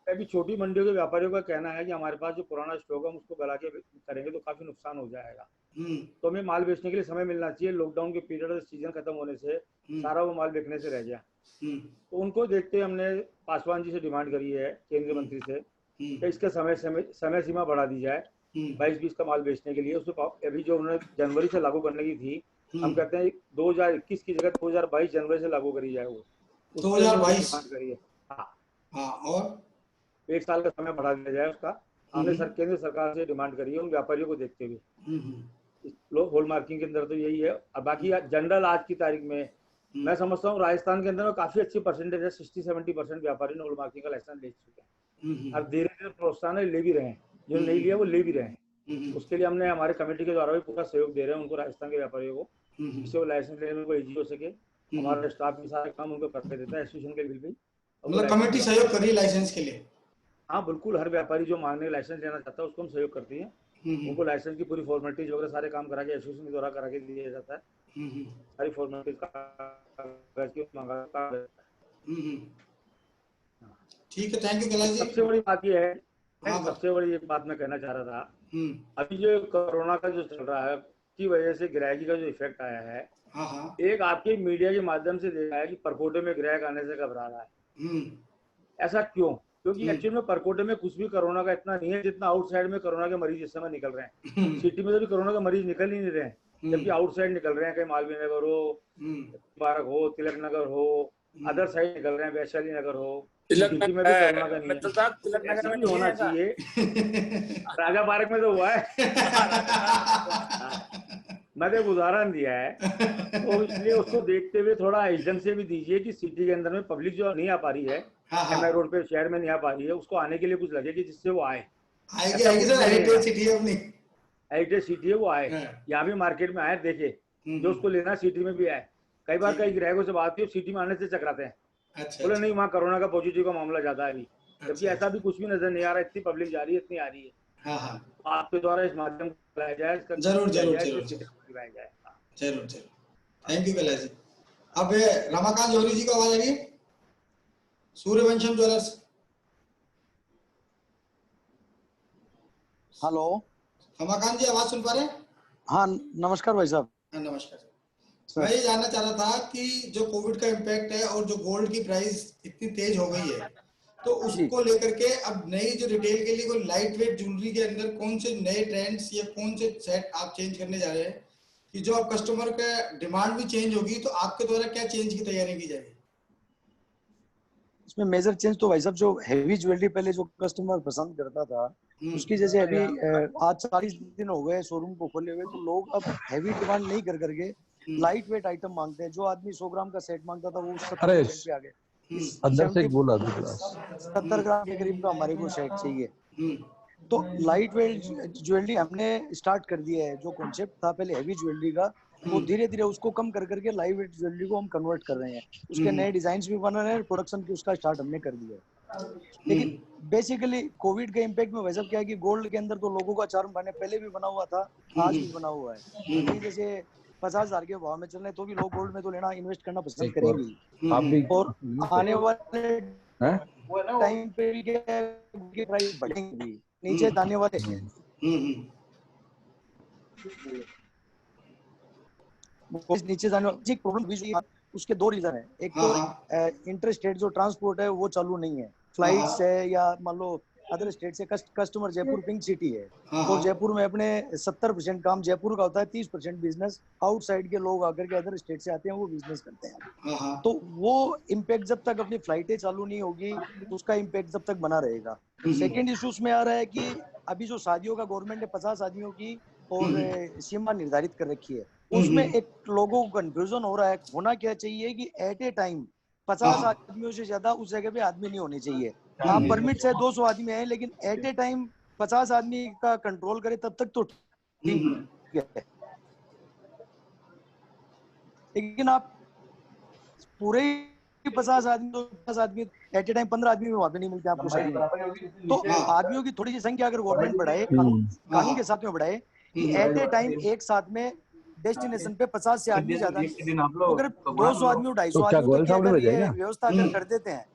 अभी छोटी मंडियों के व्यापारियों का कहना है कि हमारे पास जो पुराना स्टॉक है हम उसको गला के करेंगे तो काफी नुकसान हो जाएगा, तो हमें माल बेचने के लिए समय मिलना चाहिए। लॉकडाउन के पीरियड सीजन खत्म होने से सारा वो माल बेचने से रह गया, तो उनको देखते हुए हमने पासवान जी से डिमांड करी है, केंद्रीय मंत्री से, कि इसका समय सीमा बढ़ा दी जाए 22-20 का माल बेचने के लिए। उसमें अभी जो उन्होंने जनवरी से लागू करने की थी, हम कहते हैं 2021 की जगह 2022 जनवरी से लागू करी जाए, वो 2022 डिमांड करी है। हाँ, और 1 साल का समय बढ़ा दिया जाए उसका, हमने केंद्र सरकार से डिमांड करी है उन व्यापारियों को देखते हुए। होल मार्किंग के अंदर तो यही है। अब बाकी जनरल आज की तारीख में मैं समझता हूँ राजस्थान के अंदर में काफी अच्छी परसेंटेज है, 60-70% व्यापारी ने होल मार्किंग का लाइसेंस ले चुके हैं। अब धीरे धीरे प्रोत्साहन ले भी रहे हैं, जो नहीं लिया वो ले भी रहे हैं। उसके लिए हमने हमारे कमेटी के द्वारा भी पूरा सहयोग दे रहे हैं उनको, राजस्थान के व्यापारियों को, जिससे वो लाइसेंस लेने में इजी हो सके। हमारा स्टाफ भी सारा काम उनको करके देता है, एसोसिएशन के बिल भी। मतलब कमेटी सहयोग कर रही है लाइसेंस के लिए? हाँ बिल्कुल, हर व्यापारी जो मांगने लाइसेंस लेना चाहता है उसको हम सहयोग करती है। उनको लाइसेंस की पूरी फॉर्मेलिटीज वगैरह सारे काम करा के एसोसिएशन के द्वारा करा के दिया जाता है। सारी फॉर्मेलिटीज ठीक है, थैंक यू कैलाश जी। सबसे बड़ी बात ये है, सबसे बड़ी एक बात मैं कहना चाह रहा था, अभी जो कोरोना का जो चल रहा है की वजह से ग्राहकी का जो इफेक्ट आया है, एक आपके मीडिया के माध्यम से देखा है कि परकोटे में ग्राहक आने से घबरा रहा है। ऐसा क्यों? क्योंकि एक्चुअल में परकोटे में कुछ भी कोरोना का इतना नहीं है जितना आउटसाइड में कोरोना के मरीज इस समय निकल रहे हैं। सिटी में तो भी कोरोना के मरीज निकल ही नहीं रहे हैं, जबकि आउटसाइड निकल रहे हैं, कहीं मालवीय नगर हो, मुबारक हो, तिलक नगर हो, अदर साइड निकल रहे हैं, वैशाली नगर हो, सिटी में भी कोरोना का नहीं है। ऐसा भी होना चाहिए। राजा पार्क में तो हुआ है। मैंने एक उदाहरण दिया है, तो इसलिए उसको देखते हुए थोड़ा एग्जाम से भी दीजिए कि सिटी के अंदर में पब्लिक जो नहीं आ पा रही है, एमआई रोड पे शहर में नहीं आ पा रही है, उसको आने के लिए कुछ लगे कि जिससे वो आए। हेरिटेज सिटी है अपनी, हेरिटेज सिटी है, वो आए यहाँ भी मार्केट में आए, देखे जो उसको लेना सिटी में भी आए। कई बार कई ग्राहकों से बात हुई, सिटी में आने से चकराते हैं, बोले नहीं वहाँ कोरोना का पॉजिटिव का मामला ज्यादा है अभी, जबकि ऐसा भी कुछ भी नजर नहीं आ रहा। इतनी पब्लिक जा रही है, इतनी आ रही है। आपके द्वारा इस माध्यम को लाया जाए, जरूर जरूर जरूर जरूर। थैंक यू कैलाश जी। अब रमाकांत जौहरी जी को आवाज आ रही है? सूर्यवंशम ज्वेलर्स। हेलो रमाकांत जी, आवाज सुन पा रहे हैं? हाँ नमस्कार भाई साहब। नमस्कार। मैं ये जानना चाह रहा था कि जो कोविड का इम्पैक्ट है और जो गोल्ड की प्राइस इतनी तेज हो गई है, तो उसको लेकर के अब नई जो रिटेल के लिए कोई लाइट वेट ज्वेलरी के अंदर कौन से नए ट्रेंड्स या कौन से सेट आप चेंज करने जा रहे हैं कि जो अब कस्टमर का डिमांड भी चेंज होगी, तो आपके द्वारा क्या चेंज की तैयारी की जाएगी? इसमें मेजर चेंज तो भाई साहब जो हैवी ज्वेलरी पहले जो कस्टमर पसंद करता था, उसकी जैसे अभी आज 40 दिन हो गए शोरूम को खोले हुए, तो लोग अब हैवी डिमांड नहीं कर करके लाइट वेट आइटम मांगते हैं। जो आदमी 100 ग्राम का सेट मांगता था वो 70 पे आ गए। अंदर से बोला 70 ग्राम के करीब का हमारे को सेट चाहिए। तो लाइट वेट ज्वेलरी हमने स्टार्ट कर दिया है। जो कॉन्सेप्ट था पहले हैवी ज्वेलरी का, वो धीरे धीरे उसको कम कर करके लाइट वेट ज्वेलरी को हम कन्वर्ट कर रहे हैं। उसके नए डिजाइन भी बन रहे हैं, प्रोडक्शन की उसका स्टार्ट हमने कर दिया है। लेकिन बेसिकली कोविड के इम्पैक्ट में वैसा क्या है कि गोल्ड के अंदर तो लोगों का चार्म पहले भी बना हुआ था, आज भी बना हुआ है। जैसे 50,000 के भाव में चल रहे तो भी लोग गोल्ड में तो लेना, इन्वेस्ट करना पसंद करेंगे। और आने वाले टाइम पे भी प्राइस बढ़ेंगे, नीचे जाने वाले नीचे जाने वाली प्रॉब्लम भी है। उसके 2 रीजन है। एक तो इंटरेस्ट रेट जो ट्रांसपोर्ट है वो चालू नहीं है, फ्लाइट्स है या मान लो अदर स्टेट से कस्टमर, जयपुर पिंक सिटी है तो जयपुर में अपने 70% काम जयपुर का होता है, 30% बिजनेस आउटसाइड के लोग आकर के अदर स्टेट से आते हैं, वो बिजनेस करते हैं। तो वो इम्पैक्ट जब तक अपनी फ्लाइटें चालू नहीं होगी उसका इम्पैक्ट जब तक बना रहेगा। सेकेंड इशू उसमें आ रहा है कि अभी जो शादियों का गवर्नमेंट ने 50 आदमियों की और सीमा निर्धारित कर रखी है, उसमें एक लोगों को कंफ्यूजन हो रहा है। होना क्या चाहिए कि एट ए टाइम 50 आदमियों से ज्यादा उस जगह पे आदमी नहीं होने चाहिए। हाँ परमिट से 200 आदमी है, लेकिन एट ए टाइम 50 आदमी का कंट्रोल करे तब तक तो ठीक है। लेकिन आप पूरे 50 आदमी तो 50 आदमी एट ए टाइम 15 आदमी वहां पे नहीं मिलते आपको शहर में। तो आदमियों की थोड़ी सी संख्या अगर गवर्नमेंट बढ़ाए, कानून के साथ में बढ़ाए कि एट ए टाइम एक साथ में डेस्टिनेशन पे 50 से आदमी ज्यादा, अगर 200 आदमी 250 आदमी अगर ये व्यवस्था अगर कर देते हैं,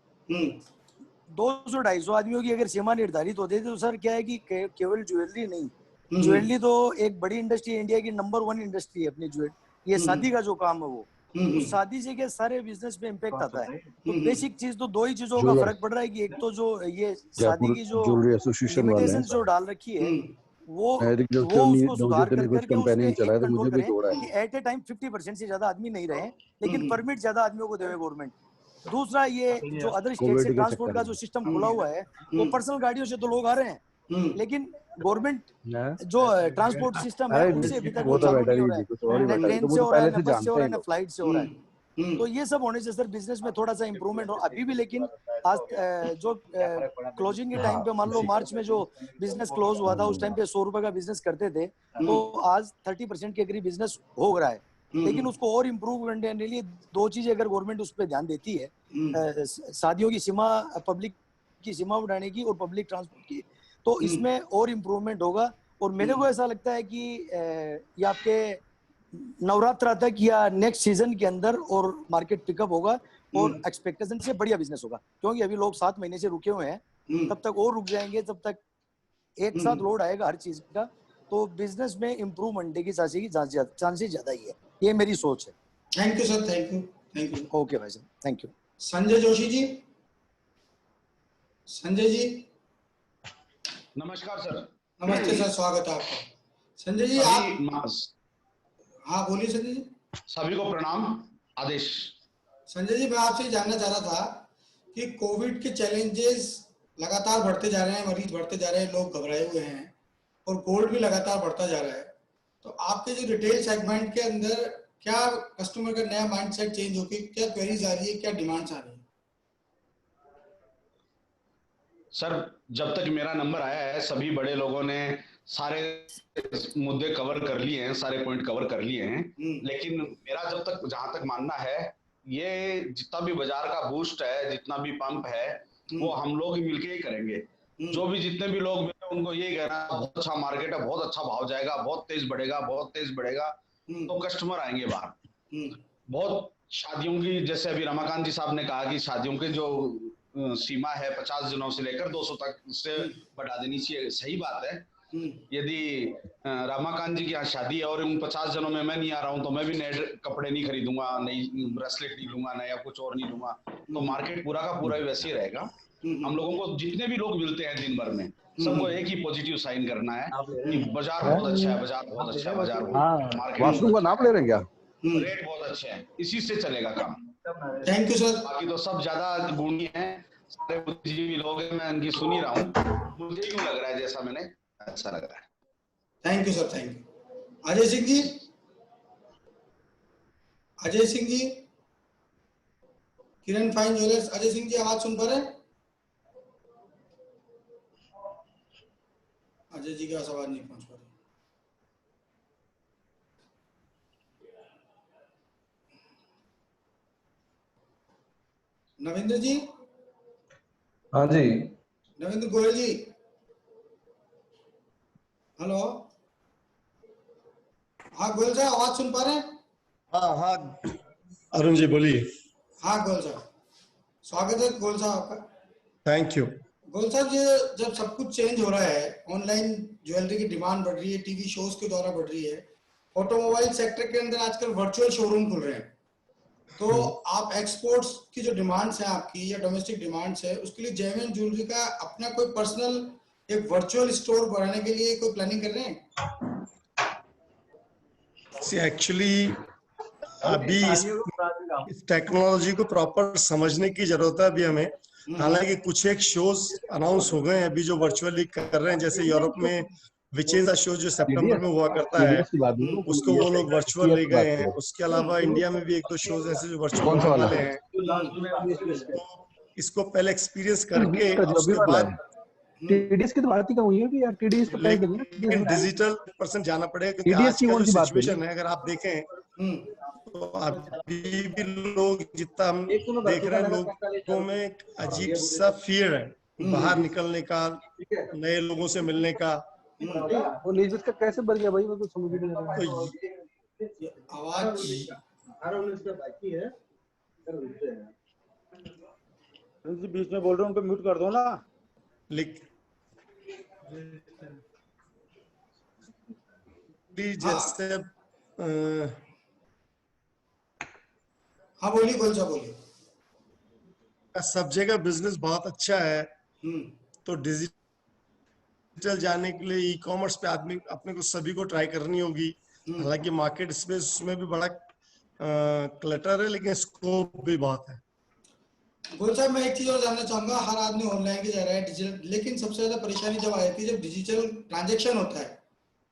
200-250 आदमियों की अगर सीमा निर्धारित होती है तो सर क्या है कि केवल ज्वेलरी नहीं, ज्वेलरी तो एक बड़ी इंडस्ट्री है, इंडिया की नंबर 1 इंडस्ट्री है अपनी ज्वेलरी। ये शादी का जो काम है वो, तो शादी से क्या सारे बिजनेस पे इम्पैक्ट आता है। तो बेसिक चीज तो 2 ही चीजों का फर्क पड़ रहा है कि एक तो जो ये शादी की जो लिमिटेशन जो डाल रखी है वो उसको सुधार करके उसमें कंट्रोल करें कि एट ए टाइम 50% से ज्यादा आदमी नहीं रहे, लेकिन परमिट ज्यादा आदमियों को देवे गवर्नमेंट। दूसरा ये जो अदर स्टेट से ट्रांसपोर्ट का जो सिस्टम खुला हुआ है, वो पर्सनल गाड़ियों से तो लोग आ रहे हैं, लेकिन गवर्नमेंट जो ट्रांसपोर्ट सिस्टम है उनसे अभी तक चालू नहीं हो रहा है, न ट्रेन से हो रहा है, न बस से हो रहा है, न फ्लाइट से हो रहा है। तो ये सब होने से सर बिजनेस में थोड़ा सा इंप्रूवमेंट हो अभी भी। लेकिन आज जो क्लोजिंग के टाइम पे मान लो मार्च में जो बिजनेस क्लोज हुआ था उस टाइम पे 100 रुपए का बिजनेस करते थे, तो आज 30% के करीब बिजनेस हो रहा है। लेकिन उसको और इम्प्रूव करने के लिए 2 चीजें अगर गवर्नमेंट उस पर ध्यान देती है, शादियों की सीमा, पब्लिक की सीमा बढ़ाने की और पब्लिक ट्रांसपोर्ट की, तो इसमें और इम्प्रूवमेंट होगा। और मेरे को ऐसा लगता है कि ये आपके नवरात्रा तक या नेक्स्ट सीजन के अंदर और मार्केट पिकअप होगा और एक्सपेक्टेशन से बढ़िया बिजनेस होगा, क्योंकि अभी लोग 7 महीने से रुके हुए हैं, तब तक और रुक जाएंगे, तब तक एक साथ लोड आएगा हर चीज का, तो बिजनेस में इम्प्रूवमेंट की चांसेस ज्यादा ही है। ये मेरी सोच है। Thank you sir, thank you, thank you. Okay भाई sir, thank you. Sanjay Joshi ji, Sanjay ji नमस्कार सर। नमस्ते सर, स्वागत है आपका। संजय जी आप, हाँ बोलिए संजय जी। सभी को प्रणाम, आदेश। संजय जी मैं आपसे जानना चाह रहा था कि कोविड के चैलेंजेस लगातार बढ़ते जा रहे हैं, मरीज बढ़ते जा रहे हैं, लोग घबराए हुए हैं और गोल्ड भी लगातार बढ़ता जा रहा है, तो आपके जो रिटेल सेगमेंट के अंदर क्या कस्टमर का नया माइंडसेट चेंज होकर क्या क्वेरीज आ रही है, क्या डिमांड्स आ रही है? सर जब तक मेरा नंबर आया है सभी बड़े लोगों ने सारे मुद्दे कवर कर लिए हैं, सारे पॉइंट कवर कर लिए हैं, लेकिन मेरा जब तक जहां तक मानना है ये जितना भी बाजार का बूस्ट है, जितना भी पंप है, वो हम लोग ही मिलके ही करेंगे। जो भी जितने भी लोग मिले उनको यही कहना बहुत अच्छा मार्केट है, बहुत अच्छा भाव जाएगा, बहुत तेज बढ़ेगा, बहुत तेज बढ़ेगा, तो कस्टमर आएंगे बाहर। बहुत शादियों की, जैसे अभी रमाकांत जी साहब ने कहा कि शादियों के जो सीमा है 50 दिनों से लेकर 200 तक उससे बढ़ा देनी चाहिए, सही बात है। यदि रमाकांत जी की यहाँ शादी है और उन 50 जनों में मैं नहीं आ रहा हूँ तो मैं भी नए कपड़े नहीं खरीदूंगा, नई ब्रेसलेट नहीं लूंगा, नया कुछ और नहीं लूंगा, तो मार्केट पूरा का पूरा वैसे ही रहेगा। हम लोगों को जितने भी लोग मिलते हैं दिन भर में सबको एक ही पॉजिटिव साइन करना है कि बाजार बहुत अच्छा है, बाजार बहुत अच्छा है, बाजार वाशरूम का नाम ले रहे हैं क्या? रेट बहुत अच्छे हैं, इसी से चलेगा काम। Thank you sir. बाकी तो सब ज्यादा गुणी हैं, सारे बुद्धिजीवी लोग हैं, मैं उनकी सुन ही रहा हूँ, मुझे क्यों लग रहा है जैसा मैंने अच्छा लग रहा है। Thank you sir, thank you. Ajay Singh ji, Ajay Singh ji, Kiran fine jewellers, Ajay Singh ji आवाज सुन पा रहे हैं? अजय जी का आवाज नहीं पहुंच पा रही। नविंद्र जी? हाँ जी। नविंद्र गोयल जी, हेलो। हाँ गोयल साहब आवाज सुन पा रहे हैं? हाँ हाँ अरुण जी बोलिए। हाँ गोयल साहब, स्वागत है गोयल साहब आपका। Thank you. गोयल साहब, ये जब सब कुछ चेंज हो रहा है, ऑनलाइन ज्वेलरी की डिमांड बढ़ रही है, टीवी शोज के द्वारा बढ़ रही है, ऑटोमोबाइल सेक्टर के अंदर आजकल वर्चुअल शोरूम खुल रहे हैं, तो आप एक्सपोर्ट्स की जो डिमांड्स हैं आपकी या डोमेस्टिक डिमांड्स है, उसके लिए जेएमएन ज्वेलरी का अपना कोई पर्सनल एक वर्चुअल स्टोर बनाने के लिए कोई प्लानिंग कर रहे हैं? एक्चुअली अभी इस टेक्नोलॉजी को प्रॉपर समझने की जरूरत है अभी हमें। हालांकि कुछ एक शोज अनाउंस हो गए हैं अभी जो वर्चुअली कर रहे हैं, जैसे यूरोप में विचेंजा शो जो सितंबर में हुआ करता है उसको वो लोग वर्चुअल ले गए हैं। उसके अलावा इंडिया में भी 1-2 शोज ऐसे जो वर्चुअल होने वाले हैं, तो इसको पहले एक्सपीरियंस करके उसके बाद टीडीएस की तो बात ही कम हुई है कि यार टीडीएस का डिजिटल पर्सन जाना पड़ेगा, क्योंकि आज का जो सिचुएशन है अगर आप देखें तो अभी भी लोग जितना हम देख रहे हैं लोगों में एक अजीब सा फियर है बाहर निकलने का, नए लोगों से मिलने का। वो लीजिस का कैसे बन गया भाई, मैं कुछ समझ नहीं आ रहा। आवाज बाकी है बीच में बोल रहे हो, उनको म्यूट कर दो ना। जैसे हाँ बोलिए, कौन सा बोलिए। सब जगह बिजनेस बहुत अच्छा है, तो डिजिटल जाने के लिए ई कॉमर्स पे आदमी अपने को सभी को ट्राई करनी होगी। हालांकि मार्केट स्पेस में भी बड़ा क्लटर है, लेकिन स्कोप भी बहुत है। गोल साहब, मैं एक चीज और जानना चाहूंगा, हर आदमी ऑनलाइन की जा रहा है डिजिटल, लेकिन सबसे ज्यादा परेशानी जब आती है जब डिजिटल ट्रांजैक्शन होता है,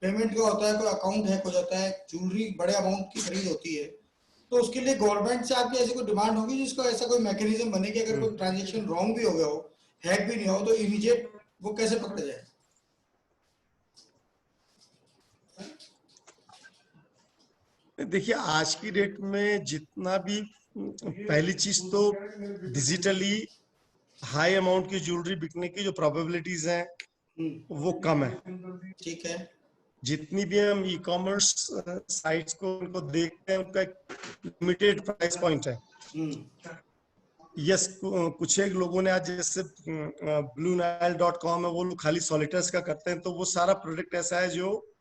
पेमेंट का होता है, कोई अकाउंट हैक हो जाता है, ज्वेलरी बड़े अमाउंट की खरीद होती है, तो उसके लिए गवर्नमेंट से आपकी ऐसी कोई डिमांड होगी जिसको ऐसा कोई मैकेनिज्म बने कि अगर कोई ट्रांजैक्शन रॉन्ग भी हो गया हो, हैक भी नहीं हो, तो इमीडिएट वो कैसे पकड़ा जाए? देखिए, आज की डेट में जितना भी, पहली चीज तो डिजिटली हाई अमाउंट की ज्वेलरी बिकने की जो प्रोबेबिलिटीज हैं वो कम है। ठीक है। जितनी भी हम ई कॉमर्स साइट्स को उनको देखते हैं, उनका एक लिमिटेड प्राइस पॉइंट है। यस, कुछ एक लोगों ने आज जैसे BlueNile.com है, वो लोग खाली सॉलिटर्स का करते हैं, तो वो सारा प्रोडक्ट ऐसा है जो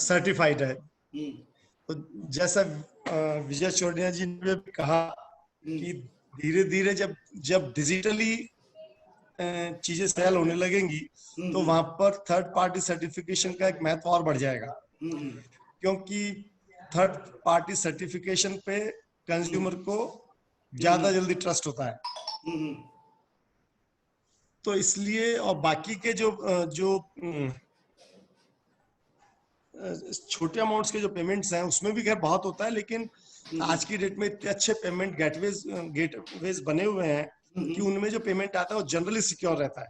सर्टिफाइड है। तो जैसा विजय चौड़िया जी ने भी कहा कि धीरे धीरे जब डिजिटली चीजें सेल होने लगेंगी तो वहां पर थर्ड पार्टी सर्टिफिकेशन का एक महत्व और बढ़ जाएगा, क्योंकि थर्ड पार्टी सर्टिफिकेशन पे कंज्यूमर को ज्यादा जल्दी ट्रस्ट होता है। तो इसलिए, और बाकी के जो छोटे अमाउंट्स के जो पेमेंट्स हैं उसमें भी खैर बहुत होता है, लेकिन आज की डेट में इतने अच्छे पेमेंट गेटवेज बने हुए हैं कि उनमें जो पेमेंट आता है वो जनरली सिक्योर रहता है।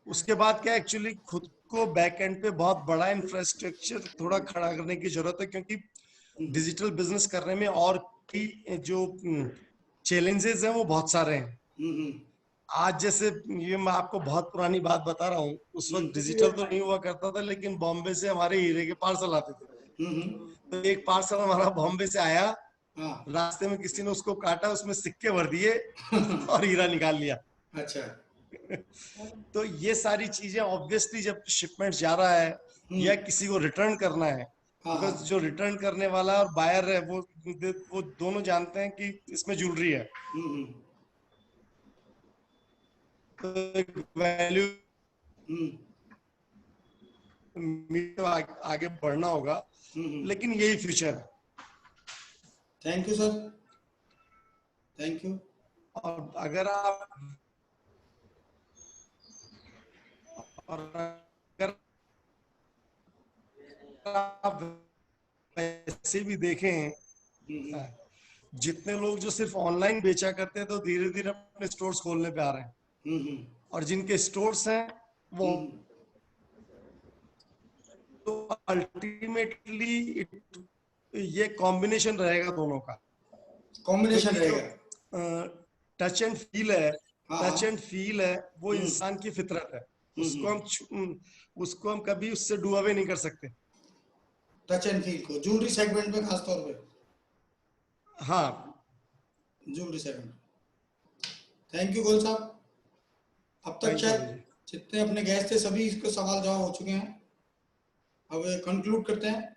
उसके बाद क्या, एक्चुअली खुद को बैक एंड पे बहुत बड़ा इंफ्रास्ट्रक्चर थोड़ा खड़ा करने की जरूरत है, क्योंकि डिजिटल बिजनेस करने में और की जो चैलेंजेस हैं वो बहुत सारे हैं। आज जैसे, ये मैं आपको बहुत पुरानी बात बता रहा हूँ, उस वक्त डिजिटल तो नहीं हुआ करता था, लेकिन बॉम्बे से हमारे हीरे के पार्सल आते थे। तो एक पार्सल हमारा बॉम्बे से आया, रास्ते में किसी ने उसको काटा, उसमें सिक्के भर दिए और हीरा निकाल लिया। अच्छा। तो ये सारी चीजें ऑब्वियसली जब शिपमेंट जा रहा है या किसी को रिटर्न करना है, बिकॉज जो रिटर्न करने वाला और बायर है वो दोनों जानते हैं कि इसमें ज्वेलरी है, तो वैल्यू तो आगे बढ़ना होगा, लेकिन यही फ्यूचर है। Thank you sir, thank you. और अगर आप वैसे भी देखें, जितने लोग जो सिर्फ ऑनलाइन बेचा करते हैं तो धीरे धीरे अपने स्टोर्स खोलने पे आ रहे हैं, और जिनके स्टोर्स हैं वो तो अल्टीमेटली ये कॉम्बिनेशन रहेगा दोनों का, कॉम्बिनेशन रहेगा। टच एंड फील है, टच एंड फील है, वो इंसान की फितरत है, उसको हम कभी उससे डू अवे नहीं कर सकते। टच एंड फील को ज्वेलरी सेगमेंट में खास तौर पे, हाँ, ज्वेलरी सेगमेंट। थैंक यू गोल साहब। अब तक शायद जितने अपने गेस्ट थे सभी इसके सवाल जवाब हो चुके हैं। अब कंक्लूड करते हैं।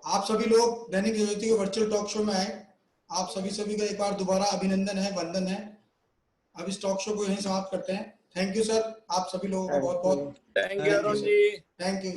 आप सभी लोग दैनिक ज्योति के वर्चुअल टॉक शो में आए, आप सभी का एक बार दोबारा अभिनंदन है, वंदन है। अब इस टॉक शो को यहीं समाप्त करते हैं। थैंक यू सर, आप सभी लोगों को बहुत बहुत thank you Arun ji. Thank you.